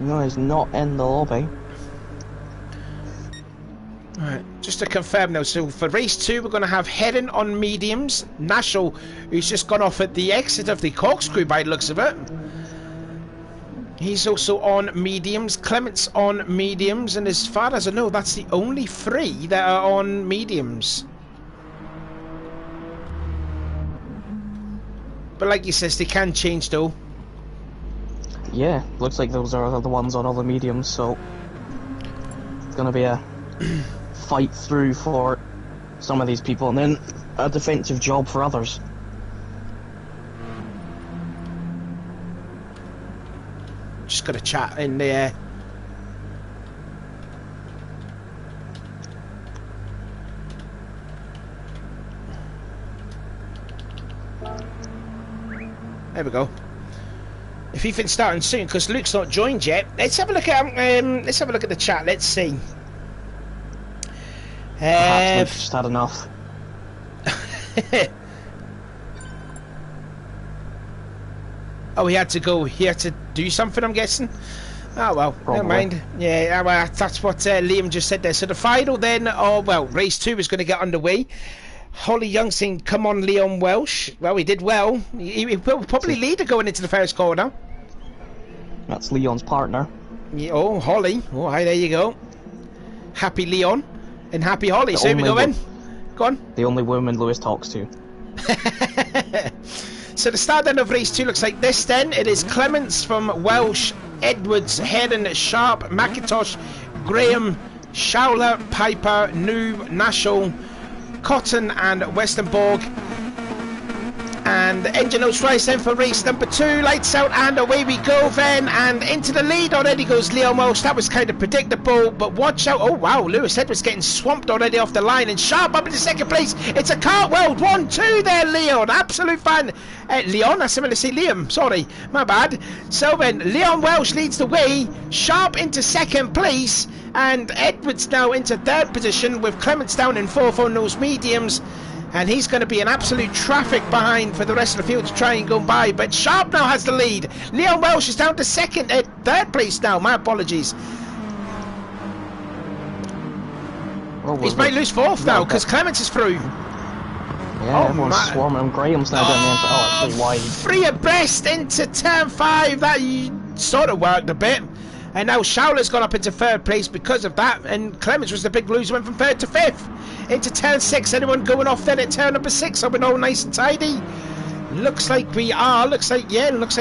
No, he's not in the lobby. Alright, just to confirm now, so for race 2 we're going to have Heron on mediums, Nashel, who's just gone off at the exit of the corkscrew by the looks of it. He's also on mediums, Clements on mediums, and as far as I know that's the only 3 that are on mediums. But like he says, they can change though. Yeah, looks like those are the ones on all the mediums, so it's going to be a fight through for some of these people, and then a defensive job for others. Just got a chat in there. There we go. If Ethan's starting soon, because Luke's not joined yet, let's have a look at the chat. Let's see. Perhaps Luke's just had enough. Oh, he had to go. He had to do something, I'm guessing. Oh well, Probably. never mind. Yeah, well, that's what Liam just said there. So the final then, race 2 is going to get underway. Holly Young saying, "Come on, Leon Welsh." Well, he did well. He will probably lead her going into the first corner. That's Leon's partner. Yeah, oh, Holly. Oh, hi, there you go. Happy Leon and happy Holly. So here we go then. Go on. The only woman Lewis talks to. So the start then of race 2 looks like this then. It is Clements from Welsh, Edwards, Heron, Sharp, McIntosh, Graham, Showler, Piper, Noob, Nashel, Cotton and Westenborg. And the engine notes rise then for race number 2. Lights out and away we go then. And into the lead already goes Leon Welsh. That was kind of predictable, but watch out. Oh wow, Lewis Edwards getting swamped already off the line. And Sharp up into second place. It's a cartwheel. 1-2 there, Leon. Absolute fan. Leon, I similar to say Liam. Sorry, my bad. So then, Leon Welsh leads the way. Sharp into second place. And Edwards now into third position with Clements down in fourth on those mediums. And he's going to be an absolute traffic behind for the rest of the field to try and go by. But Sharp now has the lead. Leon Welsh is down to third place now. My apologies. He might lose fourth now because Clements is through. Yeah, everyone's swarming him. Graham's now down there. Oh, it's pretty wide. 3 abreast into turn 5. That sort of worked a bit. And now Showler's gone up into third place because of that. And Clements was the big loser, went from third to fifth. Into turn 6. Anyone going off then at turn number 6? So we're all nice and tidy. Looks like we are. Looks like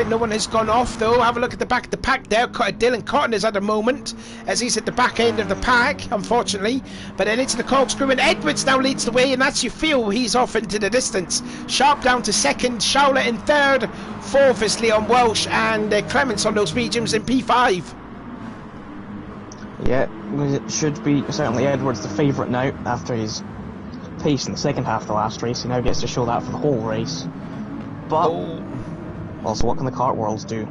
no one has gone off though. Have a look at the back of the pack there. Dylan Cotton is at the moment as he's at the back end of the pack, unfortunately. But then into the corkscrew, and Edwards now leads the way, and that's you feel he's off into the distance. Sharp down to second, Showler in third, fourth is Leon Welsh, and Clements on those mediums in P5. Yeah, it should be certainly Edwards the favourite now after his pace in the second half of the last race. He now gets to show that for the whole race. But also, what can the kart worlds do?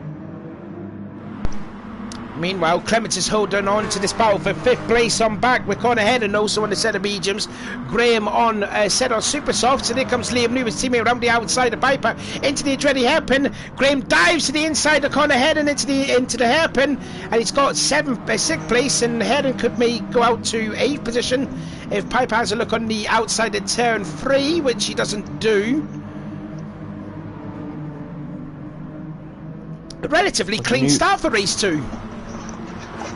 Meanwhile, Clements is holding on to this battle for 5th place on back with Connor Head and also on the set of mediums. Graham on set on super softs, and here comes Liam New, his teammate around the outside of Piper into the Andretti hairpin. Graham dives to the inside of Connor Head and into the hairpin, and he's got 6th place, and Head could go out to 8th position if Piper has a look on the outside of turn 3, which he doesn't do. A relatively clean start for race 2.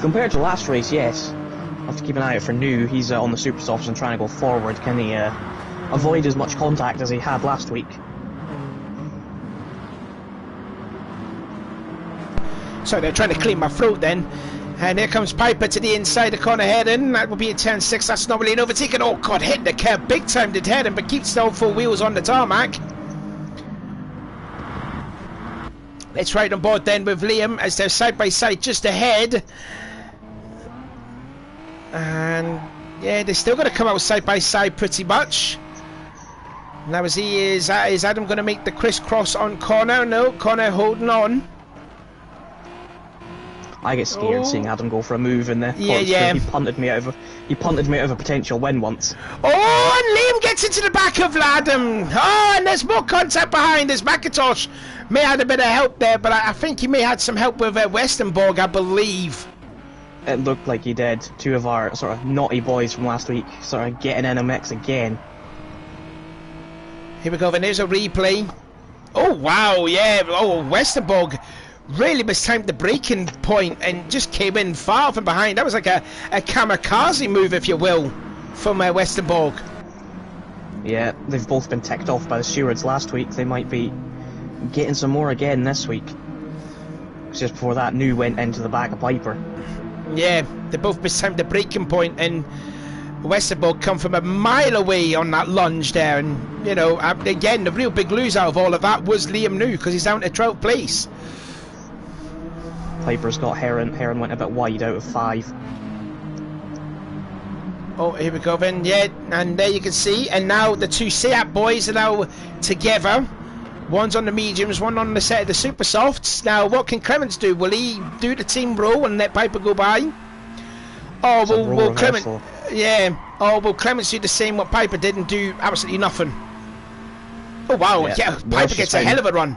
Compared to last race, yes. I'll have to keep an eye out for New. He's on the super softs and trying to go forward. Can he avoid as much contact as he had last week? So they're trying to clean my throat then. And here comes Piper to the inside of Connor Head-in. That will be at turn 6. That's not really an overtaken. Oh God, hit the curb big time did Head-in, but keeps the 4 wheels on the tarmac. Let's ride on board then with Liam as they're side by side just ahead. And yeah, they're still going to come out side by side pretty much. Now is Adam going to make the crisscross on Connor? No, Connor holding on. I get scared seeing Adam go for a move in there. Yeah. He punted me out of a potential win once. Oh, and Liam gets into the back of Adam. Oh, and there's more contact behind. There's McIntosh. May have had a bit of help there, but I think he may have had some help with Westenborg, I believe. It looked like he did. 2 of our sort of naughty boys from last week sort of getting in a mix again. Here we go, then there's a replay. Oh, wow, yeah. Oh, Westenborg really mistimed the braking point and just came in far from behind. That was like a kamikaze move, if you will, from Westenborg. Yeah, they've both been ticked off by the stewards last week. They might be getting some more again this week. Just before that, New went into the back of Piper. Yeah, they both mistimed the braking point, and Westerborg come from a mile away on that lunge there. And, you know, again, the real big loser out of all of that was Liam New, because he's down to 12th place. Piper's got Heron. Heron went a bit wide out of 5. Oh, here we go then, yeah, and there you can see, and now the 2 Seat boys are now together. One's on the mediums, one on the set of the super softs. Now, what can Clements do? Will he do the team roll and let Piper go by? Oh, will Clements? Yeah. Oh, will Clements do the same what Piper did and do absolutely nothing? Oh wow, yeah. Piper gets a hell of a run.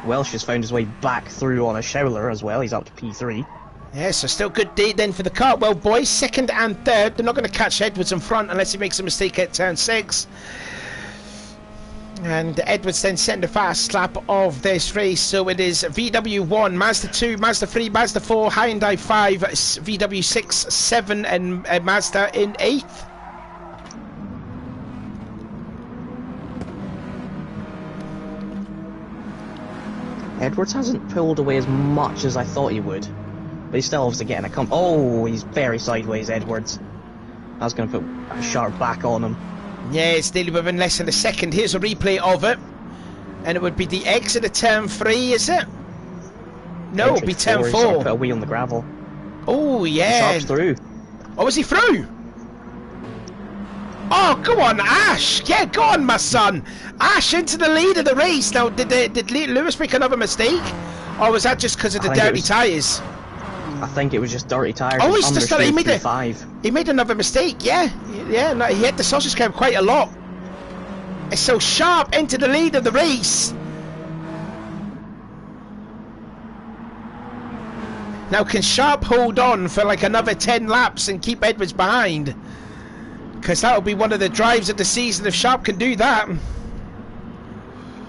Welsh has found his way back through on a Schouler as well. He's up to P3. Yeah, so still good day then for the Cartwell boys. 2nd and 3rd. They're not going to catch Edwards in front unless he makes a mistake at turn 6. And Edwards then setting the fast lap of this race. So it is VW1, Mazda 2, Mazda 3, Mazda 4, Hyundai 5, VW 6, 7 and Mazda in 8th. Edwards hasn't pulled away as much as I thought he would. But he's still obviously getting a come. Oh, he's very sideways, Edwards. I was going to put a sharp back on him. Yeah, it's nearly within less than a second. Here's a replay of it. And it would be the exit of turn 3, is it? No, it would be turn 4. Put a wheel on the gravel. Oh, yeah. Sharp's through. Oh, is he through? Oh, go on, Ash. Yeah, go on, my son. Ash into the lead of the race. Now, did Lewis make another mistake? Or was that just because of the dirty tyres? I think it was just dirty tyres. Oh, he's just he made another mistake. Yeah, no, he hit the sausage curb quite a lot. It's so Sharp into the lead of the race. Now, can Sharp hold on for like another 10 laps and keep Edwards behind? Because that'll be one of the drives of the season if Sharp can do that.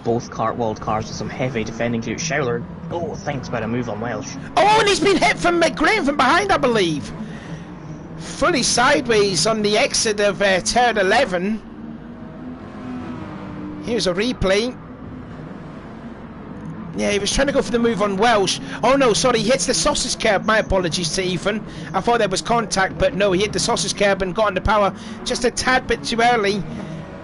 Both Cartwell cars with some heavy defending to Schouler. Oh, thanks about a move on Welsh. Oh, and he's been hit from McGrain from behind, I believe. Fully sideways on the exit of turn 11. Here's a replay. Yeah, he was trying to go for the move on Welsh. Oh no, sorry, he hits the sausage curb. My apologies to Ethan. I thought there was contact, but no, he hit the sausage curb and got on the power just a tad bit too early.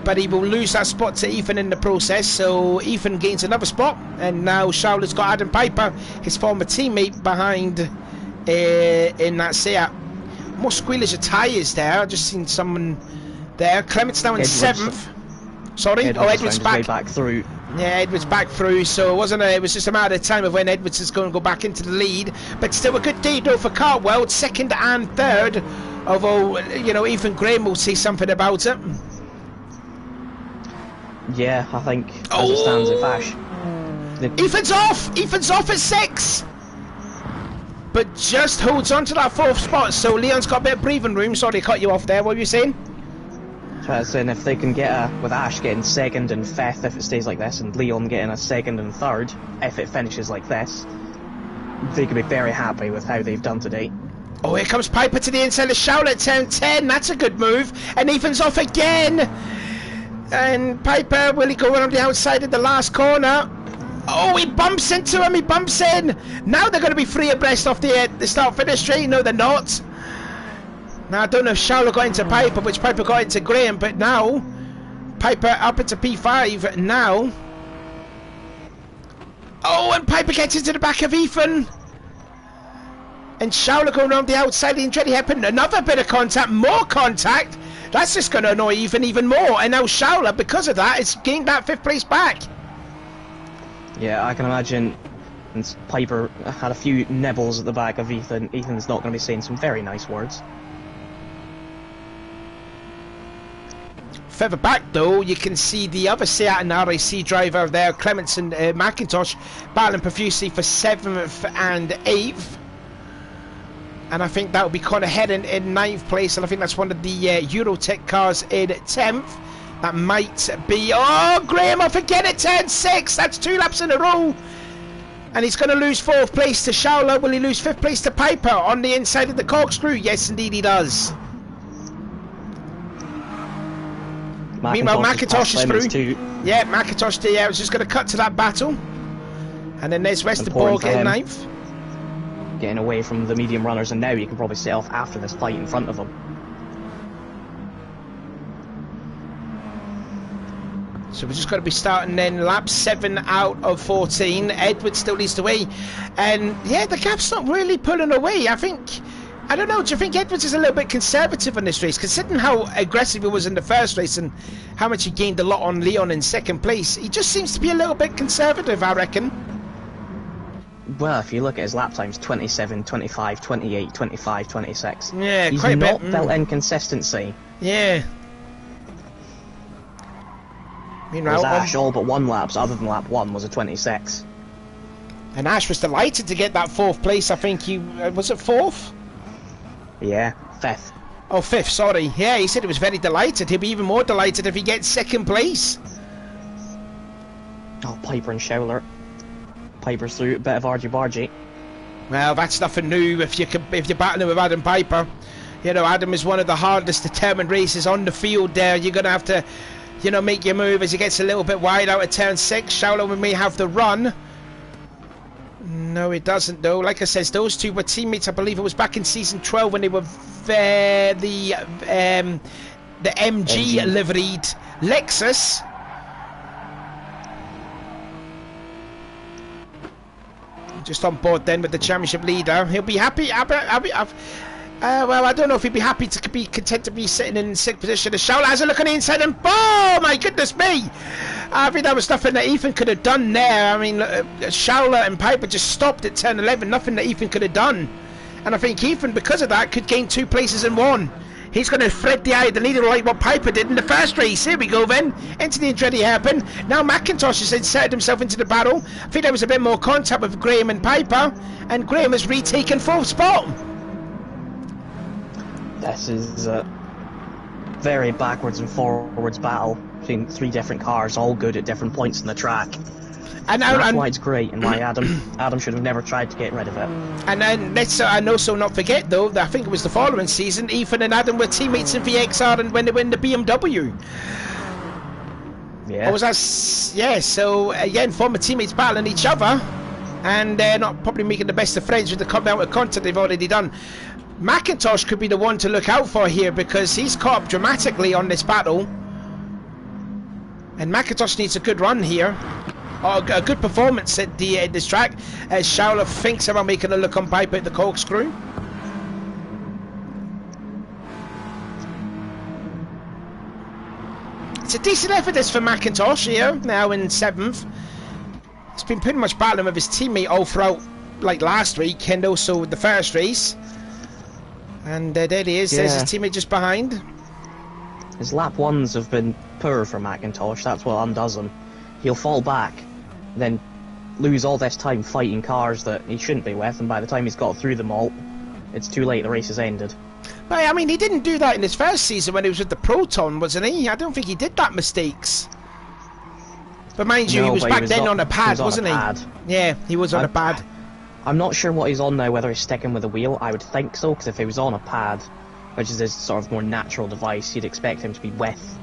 But he will lose that spot to Ethan in the process, so Ethan gains another spot, and now Charlotte's got Adam Piper, his former teammate, behind in that Seat. More squealage of tyres there. I've just seen someone there. Clement's now in 7th. Sorry? Edwards back. Way back through. Yeah, Edwards back through, so it was just a matter of time of when Edwards is going to go back into the lead. But still a good lead though for Cartwell, second and third. Although, you know, Ethan Graham will say something about it. Yeah, I think as it stands, if Ash. Ethan's off! Ethan's off at 6! But just holds on to that 4th spot, so Leon's got a bit of breathing room. Sorry, I cut you off there. What were you saying? Saying if they can get with Ash getting 2nd and 5th if it stays like this, and Leon getting a 2nd and 3rd if it finishes like this, they could be very happy with how they've done today. Oh, here comes Piper to the inside of Charlotte, turn 10. That's a good move. And Ethan's off again. And Piper, will he go around the outside of the last corner? Oh, he bumps into him. He bumps in. Now they're going to be free abreast off the start-finish straight. No, they're not. Now, I don't know if Charlotte got into Piper, which Piper got into Graham, but now Piper up into P5 now. Oh, and Piper gets into the back of Ethan. And Charlotte going around the outside. The Andretti happen. Another bit of contact, more contact. That's just going to annoy Ethan even more. And now Charlotte, because of that, has gained that 5th place back. Yeah, I can imagine. And Piper had a few nibbles at the back of Ethan. Ethan's not going to be saying some very nice words. Further back though, you can see the other Seat and RAC driver there, Clements and McIntosh, battling profusely for 7th and 8th. And I think that will be Connor Head in 9th place, and I think that's one of the Eurotech cars in 10th. That might be... Oh, Graham off again at turn 6! That's 2 laps in a row! And he's going to lose 4th place to Schauler. Will he lose 5th place to Piper on the inside of the corkscrew? Yes, indeed he does. Meanwhile, McIntosh is through. Too. Yeah, McIntosh, I was just going to cut to that battle. And then there's Westerborg in 9th. Getting away from the medium runners, and now you can probably set off after this fight in front of them. So we're just going to be starting then lap 7 out of 14. Edwards still leads the way. And yeah, the gap's not really pulling away. I don't know, do you think Edwards is a little bit conservative in this race, considering how aggressive he was in the first race and how much he gained a lot on Leon in 2nd place? He just seems to be a little bit conservative, I reckon. Well, if you look at his lap times, 27, 25, 28, 25, 26. Yeah, he's quite a bit. He's not built in consistency. Yeah. Meanwhile, Ash, all but 1 laps, other than lap 1, was a 26. And Ash was delighted to get that 4th place. I think he... was it 4th? Yeah, 5th. Oh, 5th, sorry. Yeah, he said he was very delighted. He'll be even more delighted if he gets 2nd place. Oh, Piper and Schauler. Piper's through a bit of argy-bargy. Well, that's nothing new if you're battling with Adam Piper. You know, Adam is one of the hardest determined races on the field there. You're going to have to, you know, make your move as he gets a little bit wide out of turn 6. Schauler may have the run. No, it doesn't though. Like I said, those two were teammates. I believe it was back in season 12 when they were the MG liveried Lexus. Just on board then with the championship leader. He'll be happy. Well, I don't know if he'd be happy to be content to be sitting in 6th position. As Schauler has a look on the inside and oh my goodness me! I think that was nothing that Ethan could have done there. I mean, Schauler and Piper just stopped at turn 11. Nothing that Ethan could have done. And I think Ethan, because of that, could gain 2 places in 1. He's going to thread the eye of the leader like what Piper did in the first race. Here we go then, into the Andretti hairpin. Now McIntosh has inserted himself into the battle. I think there was a bit more contact with Graham and Piper, and Graham has retaken 4th spot. This is a very backwards and forwards battle between 3 different cars, all good at different points in the track. And that's why it's great, and why Adam should have never tried to get rid of it. And then let's also not forget though that I think it was the following season, Ethan and Adam were teammates in VXR, and when they were in the BMW. Yeah. Or was that? Yeah. So again, former teammates battling each other, and they're not probably making the best of friends with the amount of content they've already done. McIntosh could be the one to look out for here because he's caught up dramatically on this battle, and McIntosh needs a good run here. Oh, a good performance at this track as Schauler thinks about making a look on Piper at the corkscrew. It's a decent effort this for McIntosh here, now in 7th. He's been pretty much battling with his teammate all throughout, like last week, and also the first race. And there he is, there's his teammate just behind. His lap 1s have been poor for McIntosh, that's what undoes him. He'll fall back, then lose all this time fighting cars that he shouldn't be with, and by the time he's got through them all, it's too late, the race has ended. But I mean, he didn't do that in his first season when he was with the Proton, wasn't he? I don't think he did that mistakes. But mind you, he was back then on a pad, wasn't he? Yeah, he was on a pad. I'm not sure what he's on now, whether he's sticking with a wheel. I would think so, because if he was on a pad, which is his sort of more natural device, you'd expect him to be with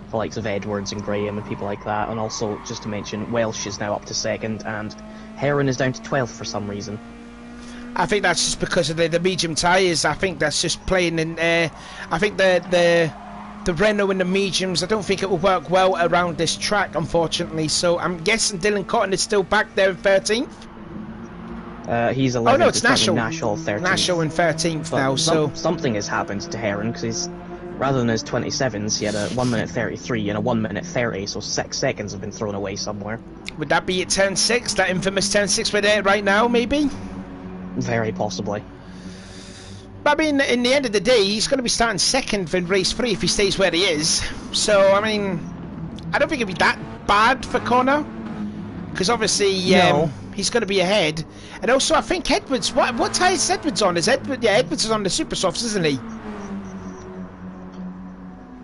the likes of Edwards and Graham and people like that. And also, just to mention, Welsh is now up to 2nd, and Heron is down to 12th for some reason. I think that's just because of the medium tyres. I think that's just playing in. I think the Renault and the mediums, I don't think it will work well around this track, unfortunately. So I'm guessing Dylan Cotton is still back there in 13th. He's 11th. Oh no, it's Nashel. 13th. Nashel in 13th but now. So something has happened to Heron, because he's, rather than his 27s, he had a 1 minute 33 and a 1 minute 30. So 6 seconds have been thrown away somewhere. Would that be at turn 6? That infamous turn 6 we're there right now, maybe? Very possibly. But I mean, in the end of the day, he's going to be starting 2nd in race 3 if he stays where he is. So, I mean, I don't think it'll be that bad for Connor. Because obviously, he's going to be ahead. And also, I think Edwards, what tyre is Edwards on? Edwards is on the super softs, isn't he?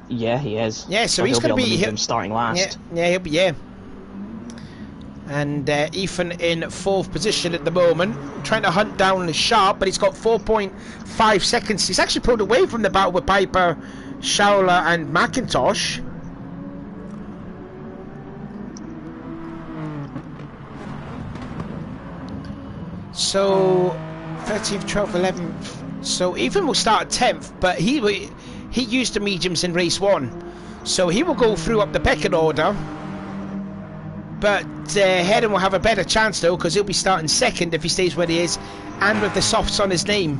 Yeah, he is. Yeah, so he's going to be starting last. Yeah, he'll be, And Ethan in 4th position at the moment, trying to hunt down Sharp, but he's got 4.5 seconds. He's actually pulled away from the battle with Piper, Schauler and McIntosh. So 13th, 12th, 11th. So Ethan will start at 10th, but he used the mediums in race 1, so he will go through up the pecking order. But Heron will have a better chance though, because he'll be starting 2nd if he stays where he is, and with the softs on his name.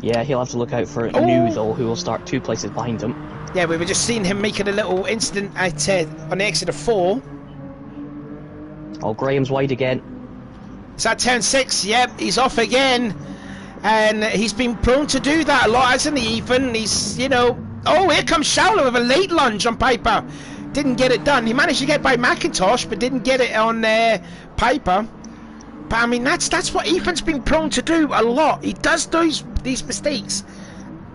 Yeah, he'll have to look out for New though, who will start 2 places behind him. Yeah, we were just seeing him making a little incident at on the exit of 4. Oh, Graham's wide again. Is that turn 6? Yep, he's off again. And he's been prone to do that a lot, hasn't he, Ethan? He's, you know... Oh, here comes Schauler with a late lunge on Piper. Didn't get it done. He managed to get by McIntosh, but didn't get it on Piper. But, I mean, that's what Ethan's been prone to do a lot. He does these mistakes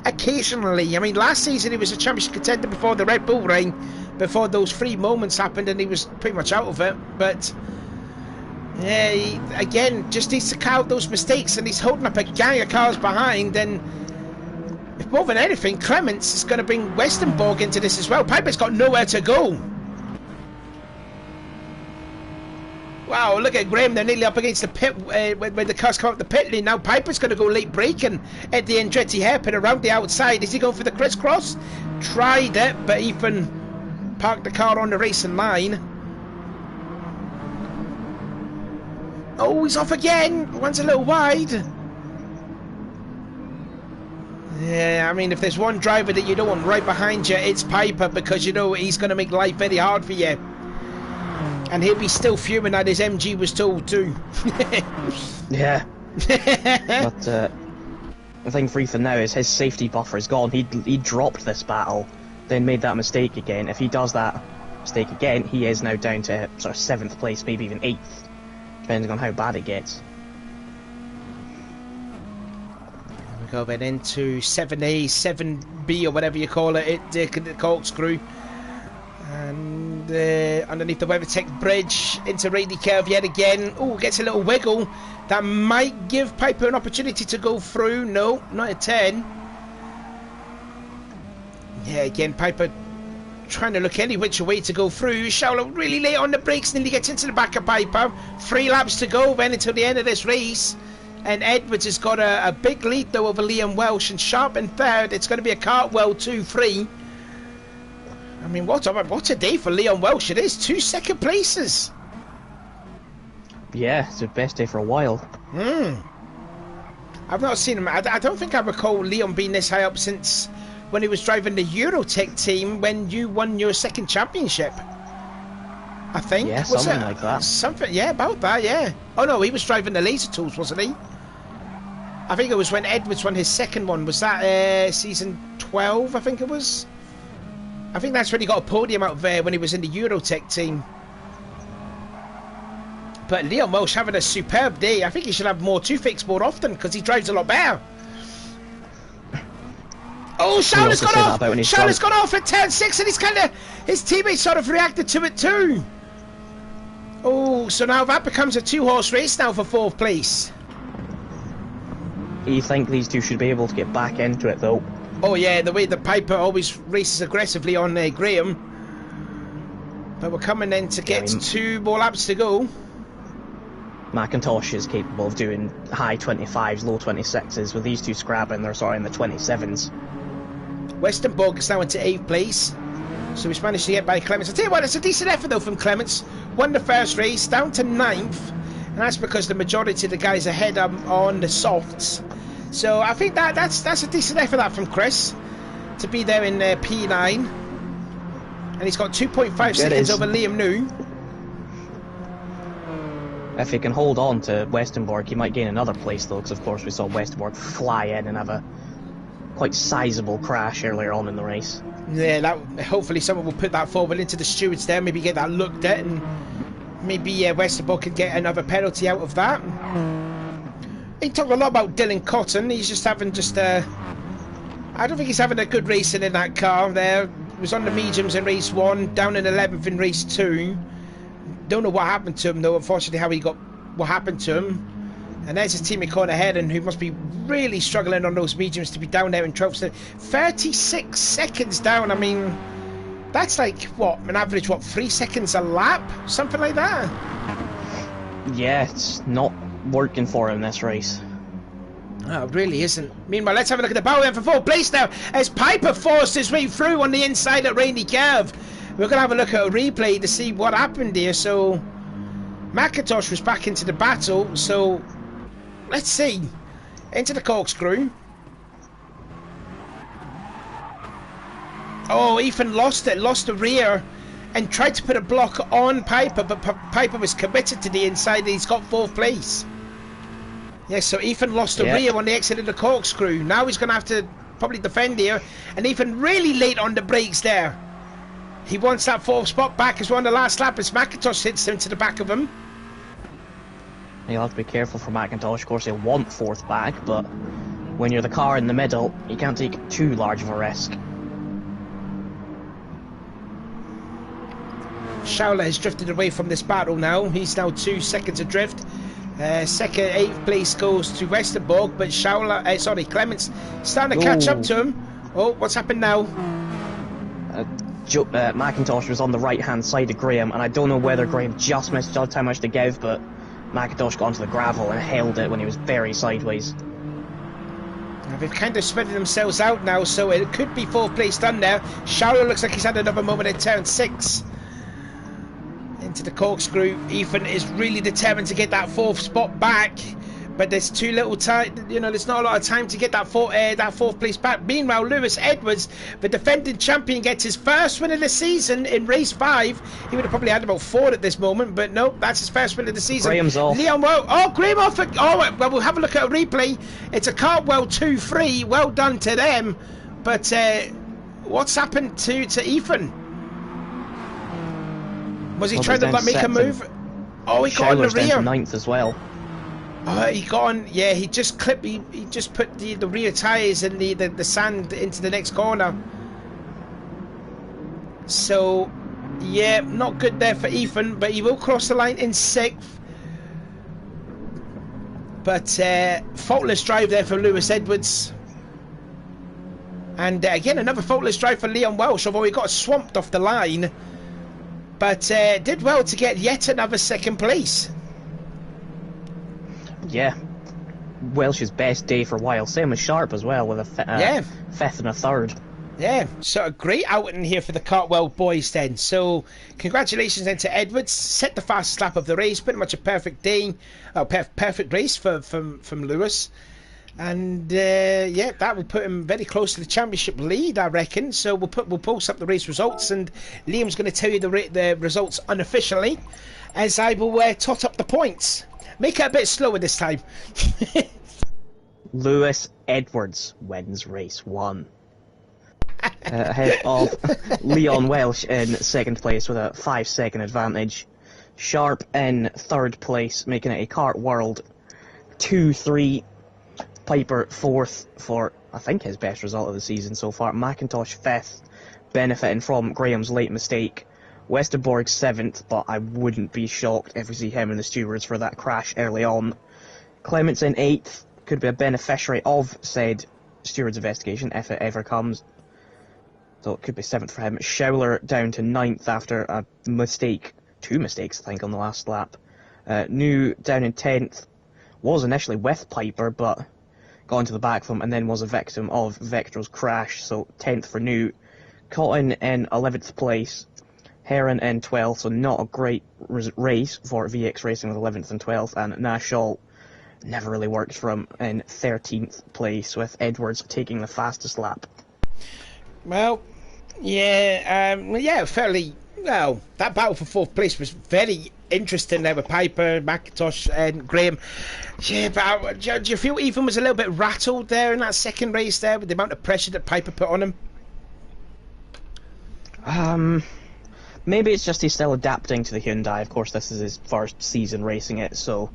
occasionally. I mean, last season he was a championship contender before the Red Bull reign, before those 3 moments happened, and he was pretty much out of it. But... yeah, he, again, just needs to count those mistakes, and he's holding up a gang of cars behind. And if more than anything, Clements is going to bring Westenborg into this as well. Piper's got nowhere to go. Wow, look at Graham, they're nearly up against the pit when the cars come up the pit lane. Now Piper's going to go late braking at the Andretti hairpin around the outside. Is he going for the crisscross? Tried it, but Ethan parked the car on the racing line. Oh, he's off again. One's a little wide. Yeah, I mean, if there's one driver that you don't want right behind you, it's Piper, because you know he's going to make life very hard for you. And he'll be still fuming that his MG was told too. Yeah. But the thing for Ethan now is his safety buffer is gone. He dropped this battle, then made that mistake again. If he does that mistake again, he is now down to sort of 7th place, maybe even 8th. Depending on how bad it gets. We go then into 7A, 7B, or whatever you call it, the corkscrew. And underneath the WeatherTech bridge, into Rady Curve yet again. Oh, gets a little wiggle. That might give Piper an opportunity to go through. No, not a 10. Yeah, again, Piper trying to look any which way to go through. Schauler really late on the brakes, nearly gets into the back of Piper. 3 laps to go then until the end of this race. And Edwards has got a big lead though over Liam Welsh, and Sharp in 3rd. It's going to be a Cartwell 2-3. I mean, what a day for Leon Welsh it is. 2 second places. Yeah, it's the best day for a while. I've not seen him. I don't think I recall Leon being this high up since when he was driving the Eurotech team when you won your second championship. I think. Yeah, was something like that. Something, yeah, about that, yeah. Oh no, he was driving the Laser Tools, wasn't he? I think it was when Edwards won his second one. Was that season 12, I think it was? I think that's when he got a podium out there when he was in the Eurotech team. But Leon Welsh having a superb day. I think he should have more two-fakes more often because he drives a lot better. Oh, Shaula's gone off! Shaula's gone off at turn 6 and his teammates sort of reacted to it too. Oh, so now that becomes a two-horse race now for 4th place. You think these two should be able to get back into it though? Oh yeah, the way that Piper always races aggressively on Graham. But we're coming in to get 2 more laps to go. McIntosh is capable of doing high 25s, low 26s. With these two scrapping, they're sort of in the 27s. Westerbork is now into 8th place. So he's managed to get by Clements. I'll tell you what, it's a decent effort though from Clements. Won the first race, down to 9th. And that's because the majority of the guys ahead are on the softs. So I think that's a decent effort that from Chris. To be there in P9. And he's got 2.5 seconds over Liam New. If he can hold on to Westenborg, he might gain another place though, because of course we saw Westenborg fly in and have a quite sizable crash earlier on in the race. Yeah, hopefully someone will put that forward into the stewards there, maybe get that looked at, and maybe Westerbork could get another penalty out of that. He talked a lot about Dylan Cotton. He's just having I don't think he's having a good racing in that car there. He was on the mediums in race 1, down in 11th in race 2. Don't know what happened to him though, unfortunately, what happened to him. And there's his teammate Connor Heron, who must be really struggling on those mediums to be down there in 12th. 36 seconds down. I mean, that's like what, an average 3 seconds a lap, something like that. Yeah, it's not working for him this race. Oh, it really isn't. Meanwhile, let's have a look at the battle then for 4th place now, as Piper forced his way through on the inside at Rainy Curve. We're going to have a look at a replay to see what happened here. So McIntosh was back into the battle, so let's see. Into the corkscrew. Oh, Ethan lost the rear and tried to put a block on Piper, but Piper was committed to the inside and he's got 4th place. Yes, so Ethan lost the rear when they exited the corkscrew. Now he's going to have to probably defend here, and Ethan really late on the brakes there. He wants that 4th spot back as well on the last lap as McIntosh hits him to the back of him. You'll have to be careful for McIntosh. Of course, he'll want 4th back, but when you're the car in the middle, you can't take too large of a risk. Shaula has drifted away from this battle now. He's now 2 seconds adrift. Second, 8th place goes to Westerbork, but Clements starting to catch up to him. Oh, what's happened now? McIntosh was on the right-hand side of Graham, and I don't know whether Graham just missed how much to give, but McIntosh got onto the gravel and held it when he was very sideways. They've kind of spread themselves out now, so it could be 4th place done there. Shaula looks like he's had another moment in turn 6. Into the corkscrew. Ethan is really determined to get that 4th spot back, but there's too little time. There's not a lot of time to get that 4th place back. Meanwhile, Lewis Edwards, the defending champion, gets his first win of the season in race 5. He would have probably had about 4 at this moment, but no, that's his first win of the season. Graham's off. Graham off. Well, we'll have a look at a replay. It's a Cartwell 2-3. Well done to them. But what's happened to Ethan? Was he trying to make a move? Oh, he got on the rear. 9th as well. Oh, he got on. Yeah, he just put the rear tyres and the sand into the next corner. So, yeah, not good there for Ethan, but he will cross the line in 6th. But faultless drive there for Lewis Edwards. And again, another faultless drive for Leon Welsh, although he got swamped off the line. But did well to get yet another 2nd place. Yeah, Welsh's best day for a while. Same as Sharp as well, with a 5th and a 3rd. Yeah, so a great outing here for the Cartwell boys then. So congratulations then to Edwards. Set the fastest lap of the race. Pretty much a perfect day. Perfect race from Lewis. And yeah, that will put him very close to the championship lead, I reckon. So we'll post up the race results, and Liam's going to tell you the results unofficially, as I will tot up the points. Make it a bit slower this time. Lewis Edwards wins race 1. Ahead of Leon Welsh in second place with a 5-second advantage. Sharp in third place, making it a kart world 2-3. Piper fourth for, I think, his best result of the season so far. McIntosh fifth, benefiting from Graham's late mistake. Westerborg seventh, but I wouldn't be shocked if we see him in the stewards for that crash early on. Clements in eighth, could be a beneficiary of said stewards investigation if it ever comes. So it could be seventh for him. Schouler down to ninth after a mistake, 2 mistakes I think on the last lap. New down in 10th, was initially with Piper, but got into the back of him and then was a victim of Vector's crash, so 10th for New. Cotton in 11th place, Heron in 12th, so not a great race for VX Racing with 11th and 12th, and Nashall never really worked for him in 13th place, with Edwards taking the fastest lap. Well, yeah, fairly. Well, that battle for 4th place was very interesting there with Piper, McIntosh and Graham. Yeah, but do you feel Ethan was a little bit rattled there in that second race there with the amount of pressure that Piper put on him? Maybe it's just he's still adapting to the Hyundai. Of course, this is his first season racing it, so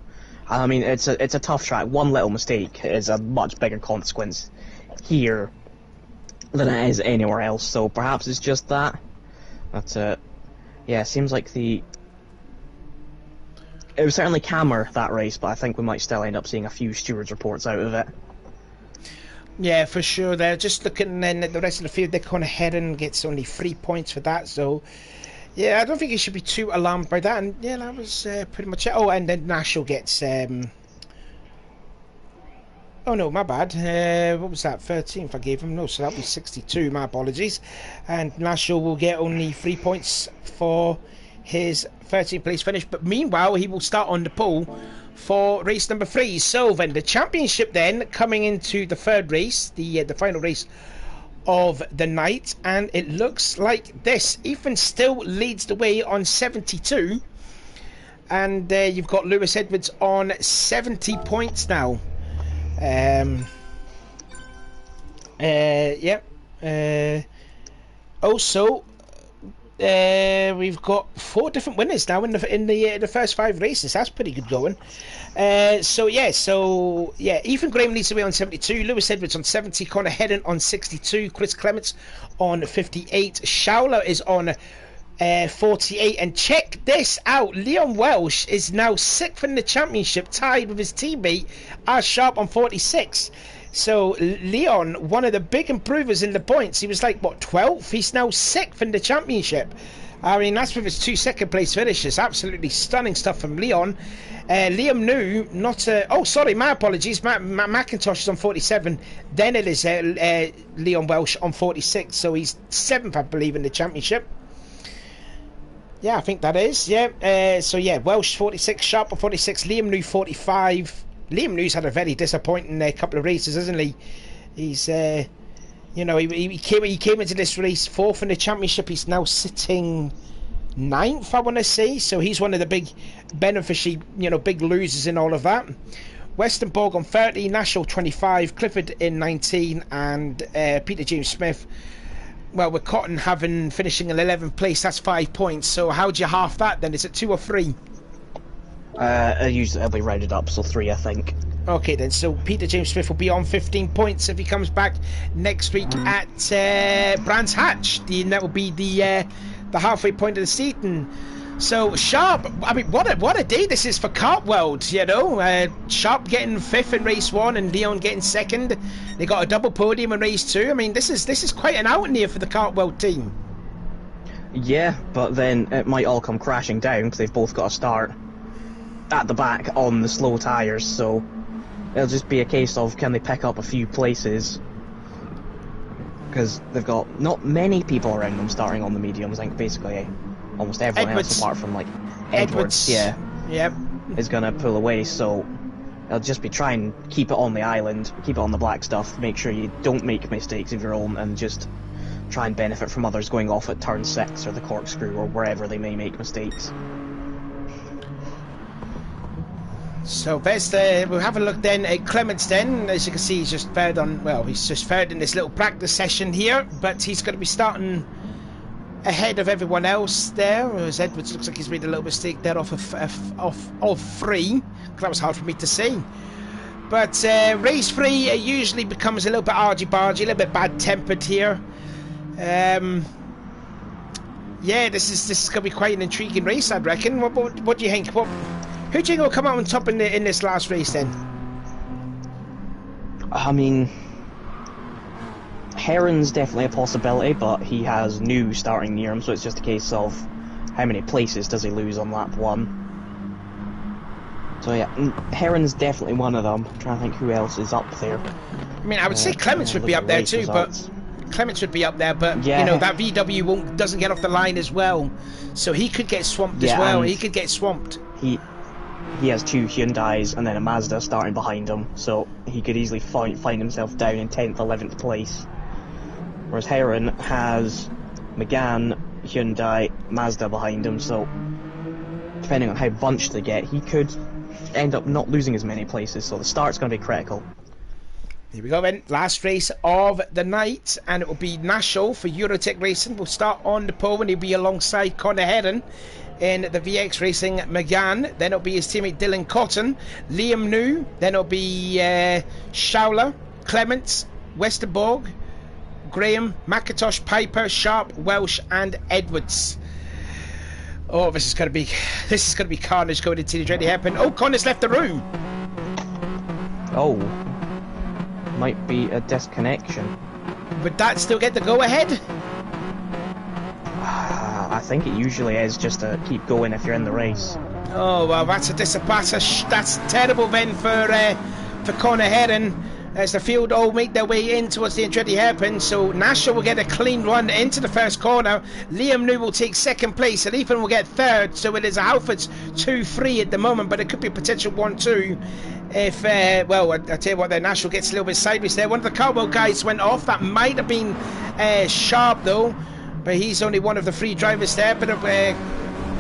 I mean, it's a tough track. One little mistake is a much bigger consequence here than it is anywhere else, so perhaps it's just that. But yeah, seems like it was certainly calmer, that race, but I think we might still end up seeing a few stewards reports out of it. Yeah, for sure. They're just looking then at the rest of the field. They're kind of Heron gets only 3 points for that, so yeah, I don't think you should be too alarmed by that. And yeah, that was pretty much it. Oh, and then Nashall gets oh no, my bad. What was that? 13th I gave him. No, so that'll be 62. My apologies. And Nashall will get only 3 points for his 13th place finish. But meanwhile, he will start on the pole for race number 3. So then the championship then coming into the third race, the final race of the night, and it looks like this. Ethan still leads the way on 72, and you've got Lewis Edwards on 70 points now. Also, we've got 4 different winners now in the first 5 races. That's pretty good going. So yeah, Ethan Graham leads the way on 72, Lewis Edwards on 70, Connor Heron on 62, Chris Clements on 58, Schouler is on 48, and check this out, Leon Welsh is now 6th in the championship, tied with his teammate R Sharp on 46. So Leon, one of the big improvers in the points, he was like, what, 12th? He's now 6th in the championship. I mean, that's with his 2 second place finishes. Absolutely stunning stuff from Leon. Liam New, oh, sorry, my apologies. McIntosh is on 47. Then it is Leon Welsh on 46. So he's 7th, I believe, in the championship. Yeah, I think that is. Yeah. So yeah, Welsh 46, Sharp on 46, Liam New 45. Liam New's had a very disappointing couple of races, hasn't he? He's, you know, he came into this race 4th in the championship. He's now sitting 9th, I want to say. So he's one of the big beneficiary, you know, big losers in all of that. Westerborg on 30, Nashall 25, Clifford in 19, and Peter James Smith. Well, with Cotton finishing in 11th place, that's 5 points. So how do you half that then? Is it 2 or 3? Usually it'll be rounded up, so 3, I think. Okay then, so Peter James Smith will be on 15 points if he comes back next week at Brands Hatch. That will be the halfway point of the season. So Sharp, I mean, what a day this is for Kart World, you know. Sharp getting 5th in race 1 and Leon getting 2nd. They got a double podium in race 2. I mean, this is quite an outing here for the Kart World team. Yeah, but then it might all come crashing down because they've both got to start at the back on the slow tyres, so it'll just be a case of can they pick up a few places, because they've got not many people around them starting on the mediums. I think basically almost everyone else apart from like Edwards, yeah, yep, is going to pull away, so It'll just be try and keep it on the island, keep it on the black stuff, make sure you don't make mistakes of your own, and just try and benefit from others going off at turn 6 or the corkscrew or wherever they may make mistakes. So there's we'll have a look then at Clements then. As you can see, he's just third on, well, he's just third in this little practice session here, but he's going to be starting ahead of everyone else there. As Edwards looks like he's made a little mistake there off of 3. That was hard for me to see. But race 3 usually becomes a little bit argy-bargy, a little bit bad-tempered here. Yeah, this is going to be quite an intriguing race, I'd reckon. What do you think? Who do you think will come out on top in this last race then? I mean, Heron's definitely a possibility, but he has new starting near him, so it's just a case of how many places does he lose on lap 1. So yeah, Heron's definitely one of them. I'm trying to think who else is up there. I mean, I would say Clements would be up there too, but Clements would be up there, but yeah. You know, that VW doesn't get off the line as well, so he could get swamped as well. He could get swamped. He has 2 Hyundais and then a Mazda starting behind him, so he could easily find himself down in 10th, 11th place. Whereas Heron has Megane, Hyundai, Mazda behind him, so depending on how bunched they get, he could end up not losing as many places, so the start's going to be critical. Here we go then, last race of the night, and it will be Nashel for Eurotech Racing. We'll start on the pole and he'll be alongside Connor Heron in the VX Racing Megane. Then it'll be his teammate Dylan Cotton, Liam New, then it'll be Schauler, Clements, Westerborg, Graham, McIntosh, Piper, Sharp, Welsh and Edwards. Oh, this is going to be carnage going into the dreaded hairpin. Oh, Connor's left the room. Oh, might be a disconnection. Would that still get the go-ahead? I think it usually is, just to keep going if you're in the race. Oh well, that's terrible then for Connor Heron, as the field all make their way in towards the Andretti hairpin. So Nasher will get a clean run into the first corner. Liam New will take second place, and Ethan will get third. So it is a Halfords 2-3 at the moment, but it could be a potential 1-2 if well, I tell you what, there Nashville gets a little bit sideways there. One of the Caldwell guys went off. That might have been Sharp though, but he's only one of the 3 drivers there. Bit of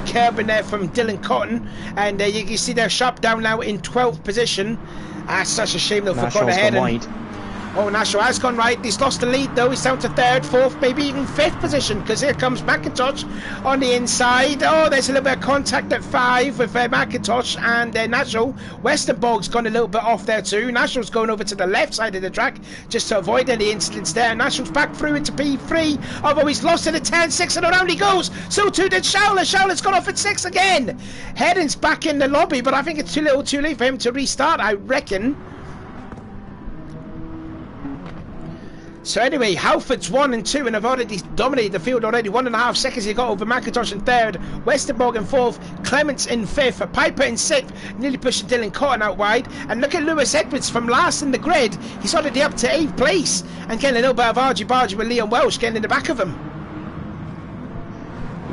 curbing there from Dylan Cotton, and you can see they're Sharp down now in 12th position. That's such a shame though for Connor Heron. Oh, Nashville has gone right. He's lost the lead though. He's down to 3rd, 4th, maybe even 5th position, because here comes McIntosh on the inside. Oh, there's a little bit of contact at 5 with McIntosh and Nashville. Westerborg's gone a little bit off there too. Nashville's going over to the left side of the track just to avoid any incidents there. Nashville's back through into P3, although he's lost it at 10-6 and around he goes. So too did Schauler. Schauler's gone off at 6 again. Heading's back in the lobby, but I think it's too little too late for him to restart, I reckon. So anyway, Halfords 1 and 2 and have already dominated the field already. 1.5 seconds he got over McIntosh in 3rd, Westerborg in 4th, Clements in 5th, Piper in 6th, nearly pushing Dylan Cotton out wide. And look at Lewis Edwards from last in the grid. He's already up to 8th place and getting a little bit of argy-bargy with Liam Welsh getting in the back of him.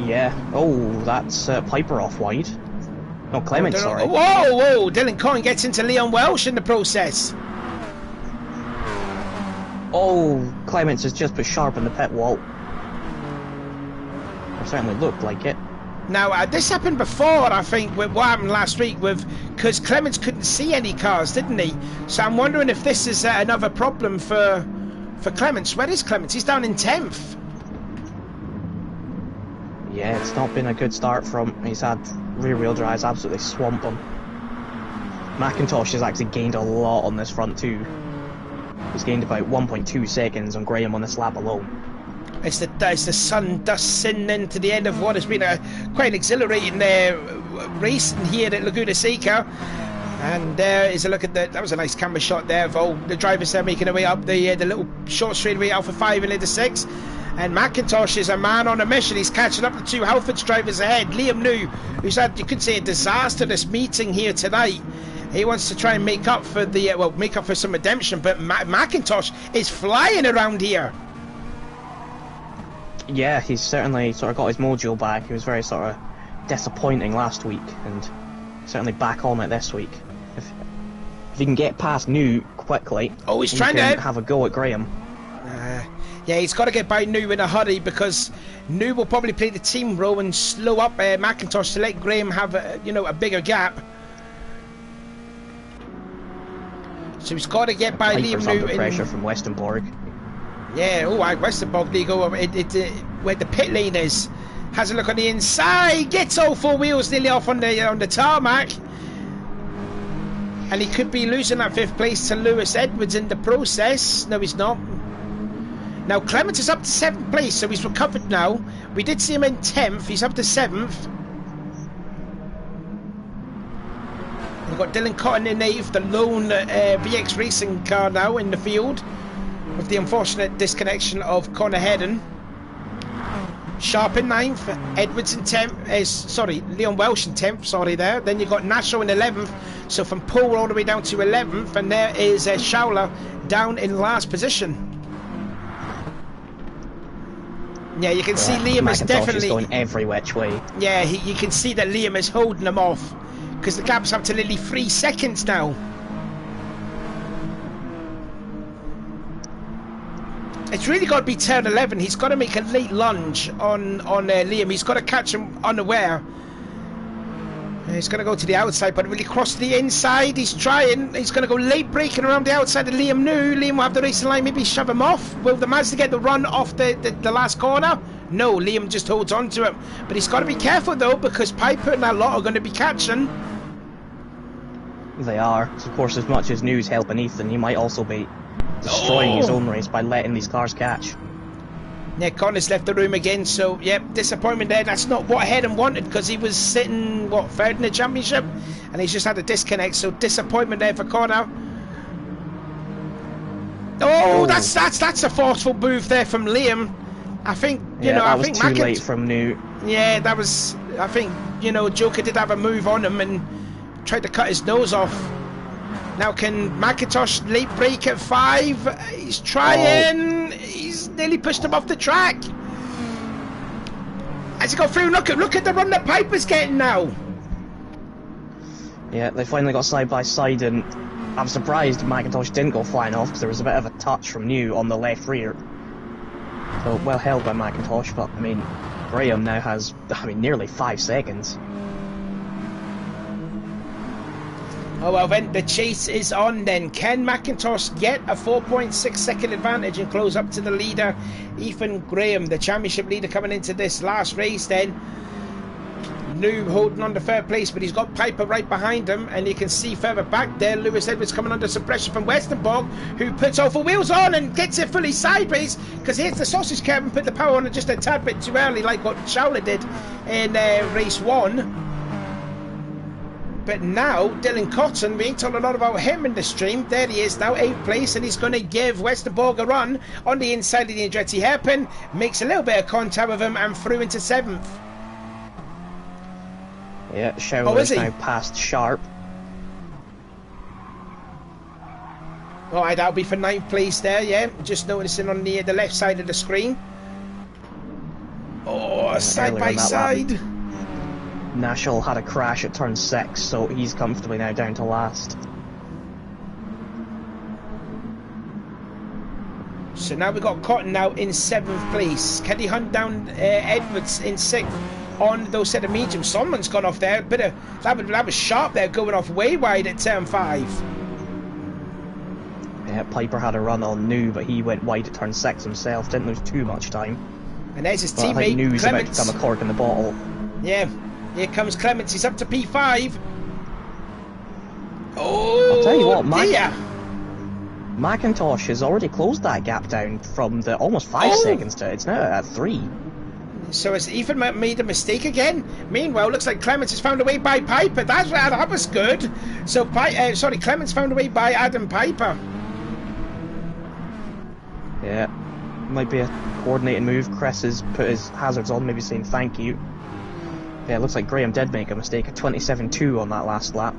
Yeah. Oh, that's Piper off wide. No, Clements, sorry. Whoa, Dylan Cotton gets into Liam Welsh in the process. Oh, Clements has just put Sharp in the pit wall. Or certainly looked like it. Now, this happened before, I think, with what happened last week, because Clements couldn't see any cars, didn't he? So I'm wondering if this is another problem for Clements. Where is Clements? He's down in 10th. Yeah, it's not been a good start from. He's had rear-wheel drives absolutely swamp him. McIntosh has actually gained a lot on this front too. He's gained about 1.2 seconds on Graham on this lap alone. As the sun dusts in into the end of what has been a quite an exhilarating racing here at Laguna Seca. And there is a look at that was a nice camera shot there of all the drivers there making their way up the little short straightaway Alpha 5 and into 6. And McIntosh is a man on a mission. He's catching up the 2 Halfords drivers ahead. Liam New, who's had, you could say, a disastrous meeting here tonight. He wants to try and make up for make up for some redemption, but McIntosh is flying around here. Yeah, he's certainly sort of got his mojo back. He was very sort of disappointing last week, and certainly back on it this week. If he can get past New quickly, Oh, he's he trying can to have a go at Graham. Yeah, he's got to get by New in a hurry because New will probably play the team role and slow up McIntosh to let Graham have a bigger gap. So he's got to get by Piper's Liam New. under pressure from Westenborg. Yeah, Westenborg, there you go. Where the pit lane is. Has a look on the inside. Gets all four wheels nearly off on the tarmac. And he could be losing that 5th place to Lewis Edwards in the process. No, he's not. Now, Clements is up to 7th place, so he's recovered now. We did see him in 10th. He's up to 7th. We've got Dylan Cotton in 8th, the lone VX racing car now in the field, with the unfortunate disconnection of Connor Hedden. Sharp in 9th, Edwards in 10th, Leon Welsh in 10th, sorry there. Then you've got Nasho in 11th, so from Pole all the way down to 11th, and there is Schauler down in last position. Yeah, you can see Liam is definitely going every which way. Yeah, you can see that Liam is holding him off because the gap's up to nearly 3 seconds now. It's really got to be turn 11. He's got to make a late lunge on Liam. He's got to catch him unaware. He's going to go to the outside, but really cross the inside. He's trying. He's going to go late braking around the outside of Liam New. Liam will have the racing line, maybe shove him off. Will the Mazda get the run off the last corner? No, Liam just holds on to it. But he's got to be careful, though, because Piper and that lot are going to be catching. They are. So of course, as much as New's helping Ethan, he might also be destroying his own race by letting these cars catch. Yeah, Connor's left the room again, so yep, disappointment there. That's not what Hedden wanted because he was sitting, what, 3rd in the championship, and he's just had a disconnect, so disappointment there for Connor. Oh, that's a forceful move there from Liam. I think, that was too late from New. Yeah, that was, I think, Joker did have a move on him and tried to cut his nose off. Now can McIntosh late break at 5? He's trying. He's nearly pushed him off the track. As he got through, look at the run that Piper's getting now. Yeah, they finally got side by side, and I'm surprised McIntosh didn't go flying off because there was a bit of a touch from New on the left rear. So well held by McIntosh, but I mean, Graham now has nearly 5 seconds. Oh well, then the chase is on then. Can McIntosh get a 4.6 second advantage and close up to the leader, Ethan Graham, the championship leader coming into this last race then? New holding on to 3rd place, but he's got Piper right behind him, and you can see further back there Lewis Edwards coming under some pressure from Westenborg, who puts all 4 wheels on and gets it fully sideways because here's the sausage curve and put the power on it just a tad bit too early, like what Schauler did in race 1. But now, Dylan Cotton, we ain't told a lot about him in the stream. There he is now, 8th place, and he's going to give Westerborg a run on the inside of the Andretti hairpin. Makes a little bit of contact with him and through into 7th. Yeah, Schauler is now past Sharp. Alright, that'll be for 9th place there, yeah. Just noticing on the left side of the screen. Oh, side by side. Nashel had a crash at turn 6, so he's comfortably now down to last. So now we've got Cotton now in 7th place. Can he hunt down Edwards in 6th on those set of mediums? Someone's gone off there. That was sharp there, going off way wide at turn 5. Yeah, Piper had a run on New, but he went wide at turn 6 himself. Didn't lose too much time. And there's his teammate, I think New's Clements. about to become a cork in the bottle. Yeah. Here comes Clements, he's up to P5. Oh, I'll tell you what, dear. McIntosh has already closed that gap down from the almost 5 seconds to it's now at 3. So has Ethan made a mistake again? Meanwhile, looks like Clements has found a way by Piper. That was good. So, Clements found a way by Adam Piper. Yeah, might be a coordinated move. Chris has put his hazards on, maybe saying thank you. Yeah, it looks like Graham did make a mistake. A 27.2 on that last lap,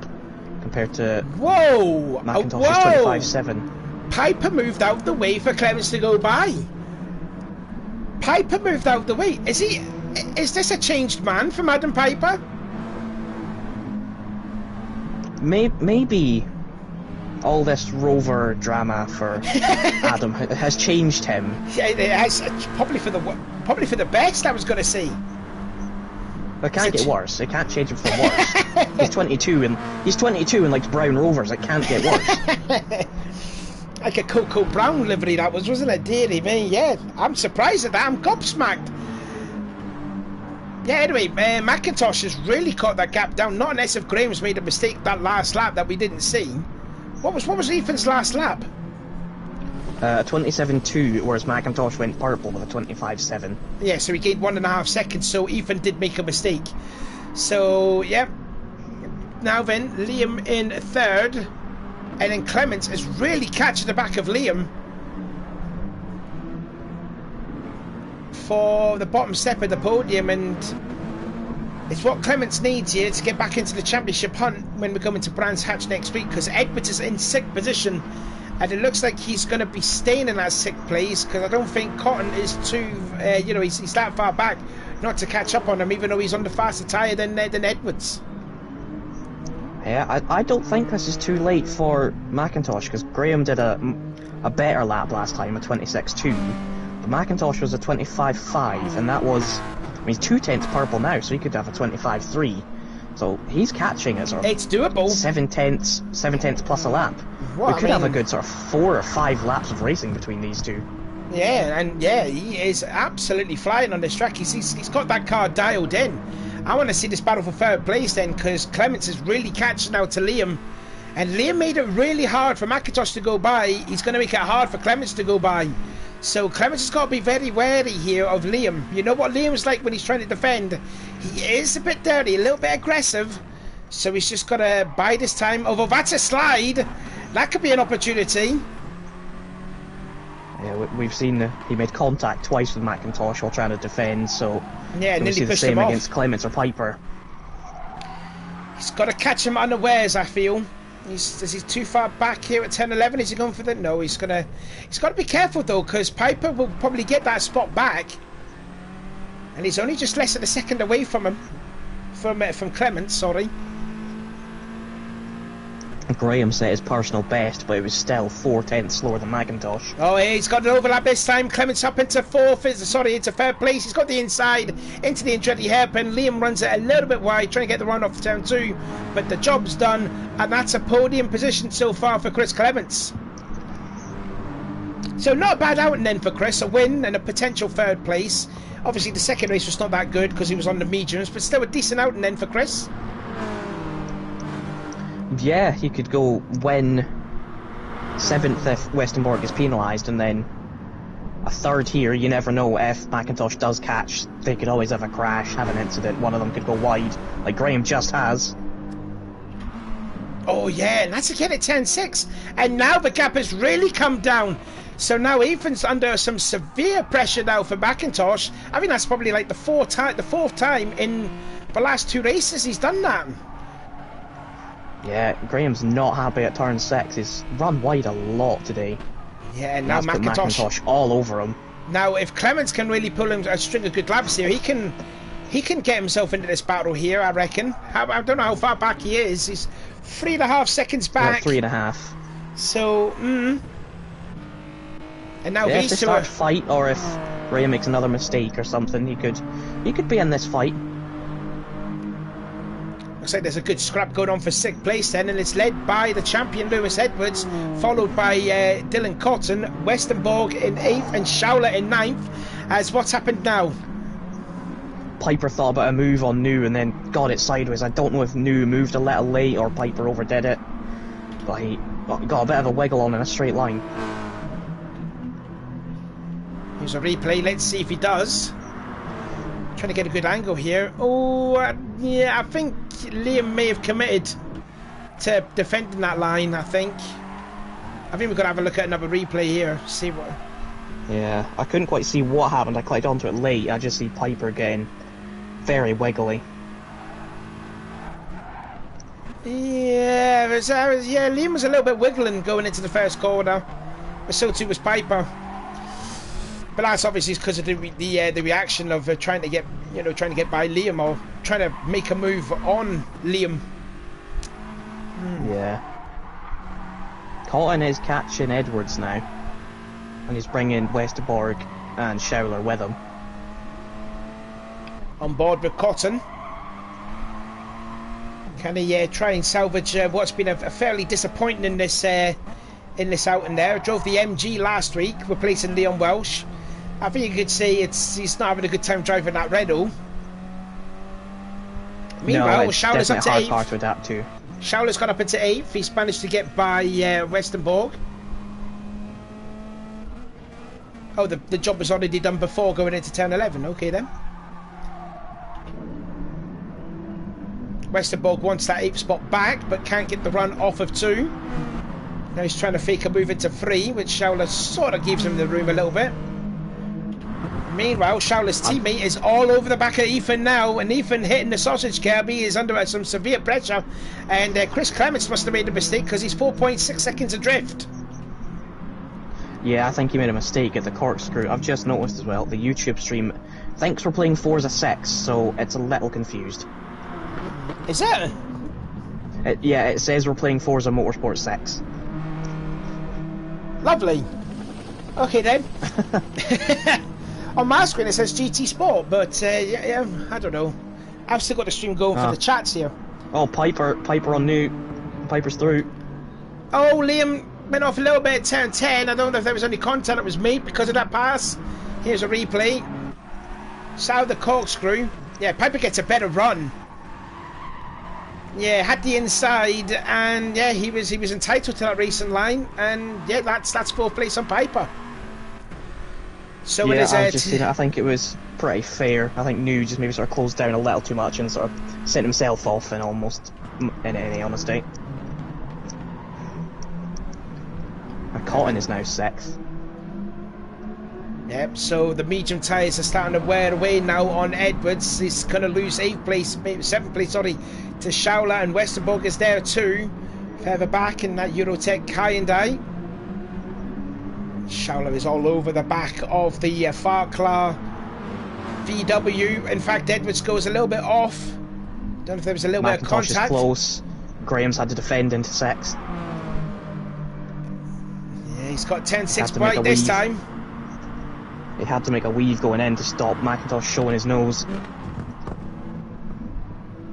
compared to McIntosh's 25.7. Piper moved out the way for Clements to go by. Piper moved out the way. Is this a changed man from Adam Piper? Maybe. all this rover drama for Adam has changed him. Yeah, it has, probably for the best, I was going to say. It can't get worse. It can't change him for worse. He's 22 and likes brown rovers. It can't get worse. Like a Cocoa Brown livery that was, wasn't it? Deary me, yeah. I'm surprised at that. I'm gobsmacked. Yeah, anyway, McIntosh has really caught that gap down. Not unless if Graham's made a mistake that last lap that we didn't see. What was Ethan's last lap? 27.2, whereas McIntosh went purple with a 25.7. Yeah, so he gained 1.5 seconds, so Ethan did make a mistake. So, yeah. Now then, Liam in third. And then Clements is really catching the back of Liam for the bottom step of the podium, and it's what Clements needs here to get back into the championship hunt when we come into Brands Hatch next week, because Edwards is in 6th position and it looks like he's going to be staying in that 6th place, because I don't think Cotton is too he's that far back not to catch up on him, even though he's on the faster tyre than Edwards. Yeah, I don't think this is too late for McIntosh, because Graham did a better lap last time, a 26.2. But McIntosh was a 25.5, and that was, I mean, he's 2/10 purple now, so he could have a 25.3. So he's catching it, sort of. It's doable. 7/10 plus a lap. What, we could have a good sort of 4 or 5 laps of racing between these two. Yeah, and yeah, he is absolutely flying on this track. He's got that car dialed in. I want to see this battle for third place then, because Clements is really catching out to Liam. And Liam made it really hard for McIntosh to go by. He's going to make it hard for Clements to go by. So Clements has got to be very wary here of Liam. You know what Liam's like when he's trying to defend. He is a bit dirty, a little bit aggressive. So he's just got to bide his time. Although that's a slide. That could be an opportunity. Yeah, we've seen he made contact twice with McIntosh while trying to defend, so yeah, we'll see the same against Clements or Piper. He's got to catch him unawares, I feel. Is he too far back here at 10-11? Is he going for the... No, he's got to be careful though, because Piper will probably get that spot back. And he's only just less than a second away from him. From Clements, sorry. Graham set his personal best, but it was still 4/10 slower than McIntosh. Oh, he's got an overlap this time. Clements up into into third place. He's got the inside into the Andretti hairpin. Liam runs it a little bit wide, trying to get the run off turn 2, but the job's done, and that's a podium position so far for Chris Clements. So not a bad outing then for Chris, a win and a potential third place. Obviously the second race was not that good because he was on the mediums, but still a decent outing then for Chris. Yeah, he could go win 7th if Westenborg is penalised, and then a 3rd here. You never know, if McIntosh does catch, they could always have a crash, have an incident, one of them could go wide, like Graham just has. Oh yeah, and that's again at 10-6, and now the gap has really come down. So now Ethan's under some severe pressure now for McIntosh. I think that's probably like the fourth time in the last 2 races he's done that. Yeah, Graham's not happy at turn 6. He's run wide a lot today. Yeah, and now put McIntosh all over him. Now, if Clements can really pull him a string of good laps here, he can get himself into this battle here, I reckon. I don't know how far back he is. He's 3.5 seconds back. 3.5. So, And now yeah, these if they start a fight, or if Graham makes another mistake or something, he could be in this fight. Looks like there's a good scrap going on for 6th place then, and it's led by the champion Lewis Edwards, followed by Dylan Cotton, Westenborg in 8th and Schauler in 9th. As what's happened now? Piper thought about a move on New and then got it sideways. I don't know if New moved a little late or Piper overdid it, but he got a bit of a wiggle on in a straight line. Here's a replay, let's see if he does. Trying to get a good angle here. Oh, yeah, I think Liam may have committed to defending that line, I think. I think we've got to have a look at another replay here, see what... Yeah, I couldn't quite see what happened. I clicked onto it late. I just see Piper getting very wiggly. Yeah, Liam was a little bit wiggling going into the first corner, but so too was Piper. But that's obviously because of the reaction of trying to get by Liam, or trying to make a move on Liam. Yeah. Cotton is catching Edwards now, and he's bringing Westerborg and Schauler with him. On board with Cotton. Can he try and salvage what's been a fairly disappointing in this outing there? Drove the MG last week, replacing Leon Welsh. I think you could say he's not having a good time driving that Renault. Meanwhile, no, it's Schauler's up to hard 8th. car to adapt to. Schauler's got up into 8th. He's managed to get by Westerborg. Oh, the job was already done before going into turn 11. Okay then. Westerborg wants that 8th spot back, but can't get the run off of 2. Now he's trying to fake a move into 3, which Schauler sort of gives him the room a little bit. Meanwhile, Schauler's teammate is all over the back of Ethan now, and Ethan hitting the sausage curb. He is under some severe pressure, and Chris Clements must have made a mistake because he's 4.6 seconds adrift. Yeah, I think he made a mistake at the corkscrew. I've just noticed as well, the YouTube stream thinks we're playing Forza 6, so it's a little confused. Is it? Yeah, it says we're playing Forza Motorsport 6. Lovely. Okay then. On my screen it says GT Sport, but yeah, I don't know. I've still got the stream going for the chats here. Oh, Piper on new. Piper's through. Oh, Liam went off a little bit at turn 10. I don't know if there was any contact that was made because of that pass. Here's a replay. South the corkscrew. Yeah, Piper gets a better run. Yeah, had the inside, and yeah, he was entitled to that racing line, and yeah, that's 4th place on Piper. So yeah, it is. I think it was pretty fair. I think New just maybe sort of closed down a little too much and sort of sent himself off in any honesty. Cotton is now 6th. Yep, so the medium tyres are starting to wear away now on Edwards. He's going to lose 8th place, maybe 7th place, sorry, to Schauler, and Westerborg is there too. Further back in that Eurotech Hyundai. Schauler is all over the back of the Farklar VW. In fact, Edwards goes a little bit off. Don't know if there was a little bit of contact. Is close. Graham's had to defend into 6th. Yeah, he's got 10-6 wide this time. He had to make a weave going in to stop McIntosh showing his nose.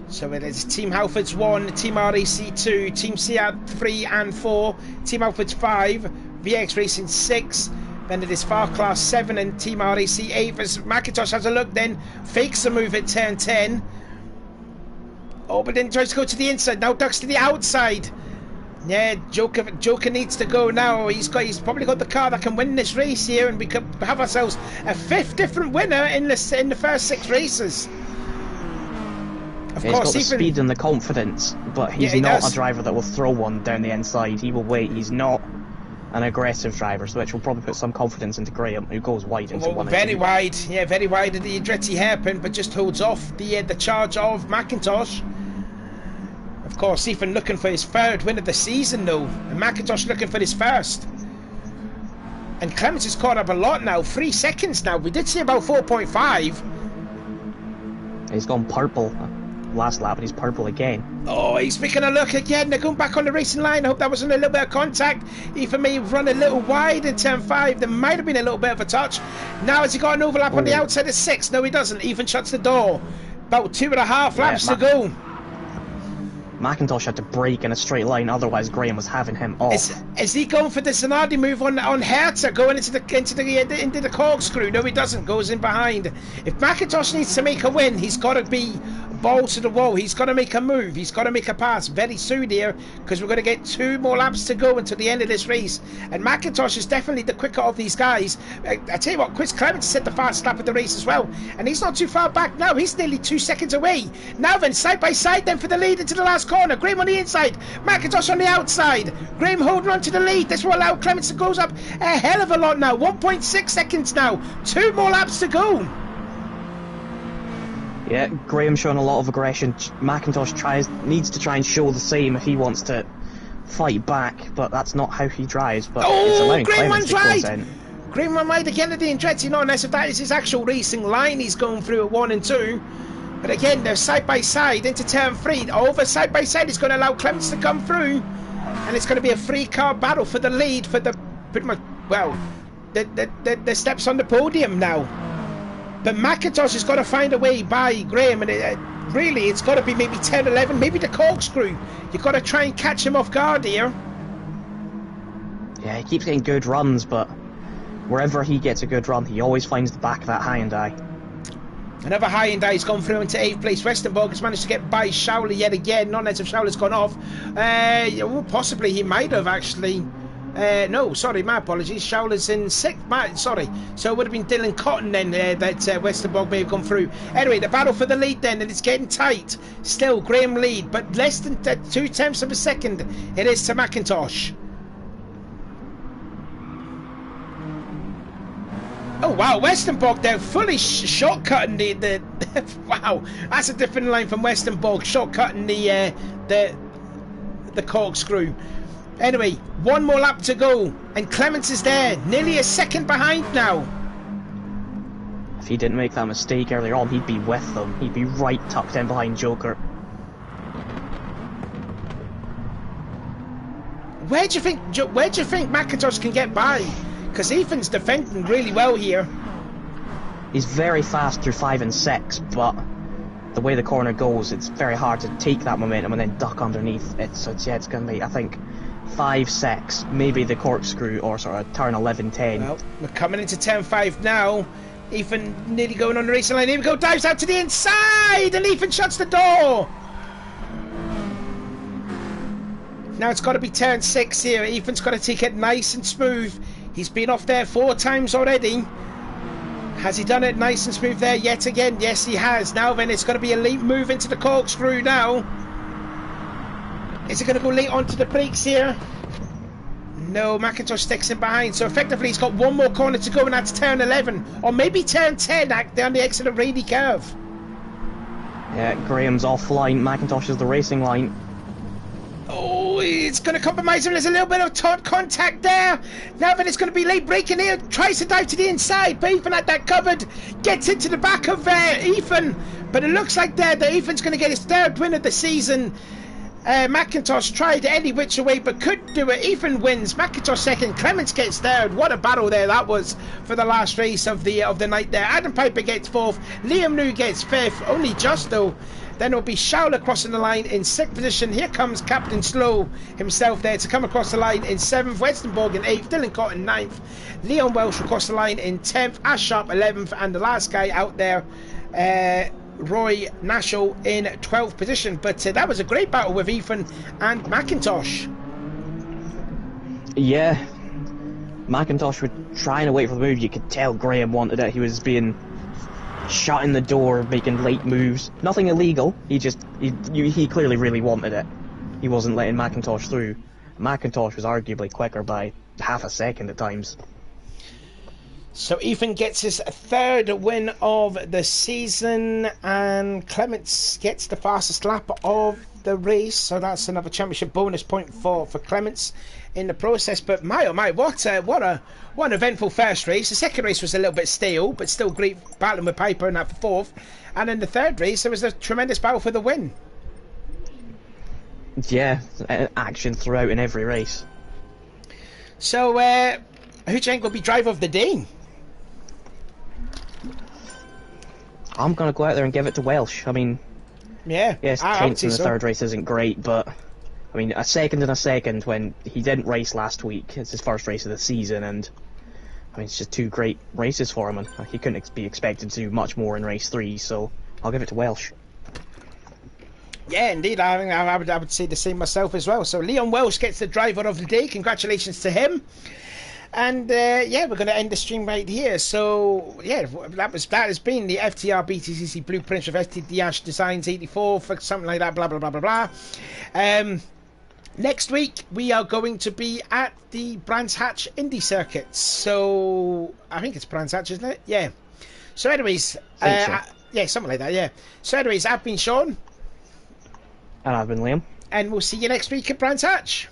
So it is Team Halfords 1, Team RAC 2, Team Seat 3 and 4, Team Halfords 5, VX Racing 6, then it is Farklar 7 and Team RAC 8 as McIntosh has a look, then fakes a move at turn 10. Oh, but then tries to go to the inside, now ducks to the outside. Yeah, Joker needs to go now. He's probably got the car that can win this race here, and we could have ourselves a 5th different winner in the first 6 races. Of course, he's got the speed and the confidence, but he's not a driver that will throw one down the inside. He will wait. He's not an aggressive driver, so which will probably put some confidence into Graham, who goes wide into 1 and 2. Very wide, yeah, very wide at the Andretti hairpin, but just holds off the charge of McIntosh. Of course, Ethan looking for his 3rd win of the season, though, and McIntosh looking for his 1st. And Clements has caught up a lot now, 3 seconds now. We did see about 4.5. He's gone purple last lap, and he's purple again. Oh, he's making a look again. They're going back on the racing line. I hope that wasn't a little bit of contact. Ethan may have run a little wide in turn 5. There might have been a little bit of a touch. Now has he got an overlap on the outside of 6? No, he doesn't. Ethan shuts the door. About 2.5 laps to go. McIntosh had to brake in a straight line, otherwise Graham was having him off. Is he going for the Zanardi move on Herta, going into the corkscrew? No, he doesn't. Goes in behind. If McIntosh needs to make a win, he's got to be balls to the wall. He's got to make a move. He's got to make a pass very soon here, because we're going to get 2 more laps to go until the end of this race. And McIntosh is definitely the quicker of these guys. I tell you what, Chris Clements set the fast lap of the race as well, and he's not too far back now. He's nearly 2 seconds away. Now then, side by side then for the lead into the last corner. Graham on the inside, McIntosh on the outside. Graham holding on to the lead. This will allow Clements to goes up a hell of a lot now. 1.6 seconds now. 2 more laps to go. Yeah, Graham showing a lot of aggression. McIntosh needs to try and show the same if he wants to fight back, but that's not how he drives. But it's allowing Graham Clements to close in. Graham went wide again at the Andretti, not unless if that is his actual racing line he's going through at 1 and 2. But again, they're side by side into turn 3. Over side by side is going to allow Clements to come through. And it's going to be a 3-car battle for the lead for the, pretty much, well, the steps on the podium now. But McIntosh has got to find a way by Graham, and really it's got to be maybe 10, 11, maybe the corkscrew. You've got to try and catch him off guard here. Yeah, he keeps getting good runs, but wherever he gets a good run, he always finds the back of that Hyundai. Another Hyundai's gone through into 8th place. Westerbork has managed to get by Schauler yet again. Not as if Schauler's gone off. Possibly he might have actually. No, sorry, my apologies. Schauler's in 6th. Sorry. So it would have been Dylan Cotton then that Westerbork may have gone through. Anyway, the battle for the lead then, and it's getting tight. Still, Graham lead, but less than 0.2 of a second it is to McIntosh. Oh wow, Westerbork there fully shortcutting the wow, that's a different line from Westerbork, shortcutting the corkscrew. Anyway, one more lap to go, and Clements is there, nearly a second behind now. If he didn't make that mistake earlier on, he'd be with them. He'd be right tucked in behind Joker. Where do you think McIntosh can get by? Because Ethan's defending really well here. He's very fast through 5 and 6, but the way the corner goes, it's very hard to take that momentum and then duck underneath it. So it's going to be, I think, 5, 6, maybe the corkscrew, or sort of turn 11, 10. Well, we're coming into turn 5 now. Ethan nearly going on the racing line. Here we go, dives out to the inside, and Ethan shuts the door. Now it's got to be turn 6 here. Ethan's got to take it nice and smooth. He's been off there 4 times already. Has he done it nice and smooth there yet again? Yes, he has. Now then, it's going to be a late move into the corkscrew now. Is it going to go late onto the brakes here? No, McIntosh sticks in behind. So effectively, he's got one more corner to go, and that's turn 11. Or maybe turn 10 down the exit of Rady Curve. Yeah, Graham's offline. McIntosh is the racing line. Oh, it's going to compromise him. There's a little bit of contact there. Now then, it's going to be late braking here. Tries to dive to the inside, but Ethan had that covered. Gets into the back of Ethan. But it looks like that Ethan's going to get his 3rd win of the season. McIntosh tried any which way, but couldn't do it. Ethan wins. McIntosh 2nd. Clements gets 3rd. What a battle there that was for the last race of the night there. Adam Piper gets 4th. Liam New gets 5th. Only just though. Then it'll be Schauler crossing the line in 6th position. Here comes Captain Slow himself there to come across the line in 7th. Westenborg in 8th. Dylan Cotton 9th. Leon Welsh will cross the line in 10th. Ash Sharp 11th. And the last guy out there, Roy Nashel in 12th position. But that was a great battle with Ethan and McIntosh. Yeah, McIntosh was trying to wait for the move. You could tell Graham wanted it. He was being shut in the door, making late moves. Nothing illegal. He clearly really wanted it. He wasn't letting McIntosh through. McIntosh was arguably quicker by half a second at times. So Ethan gets his 3rd win of the season, and Clements gets the fastest lap of the race. So that's another championship bonus point for Clements in the process. But my oh my, what an eventful first race. The second race was a little bit stale, but still great battling with Piper and that for 4th. And in the 3rd race, there was a tremendous battle for the win. Yeah, action throughout in every race. So who do you think will be driver of the day? I'm going to go out there and give it to Welsh. I mean, yeah, yes, 10th in the 3rd race isn't great, but I mean, a second when he didn't race last week. It's his 1st race of the season, and I mean, it's just 2 great races for him, and he couldn't be expected to do much more in race 3, so I'll give it to Welsh. Yeah, indeed, I would say the same myself as well. So Leon Welsh gets the driver of the day. Congratulations to him. And yeah, we're going to end the stream right here. So yeah, that has been the FTR BTCC blueprint of STDash84 for something like that. Blah blah blah blah blah. Next week we are going to be at the Brands Hatch Indy Circuit. So I think it's Brands Hatch, isn't it? Yeah. So anyways, yeah, something like that. Yeah. So anyways, I've been Sean. And I've been Liam. And we'll see you next week at Brands Hatch.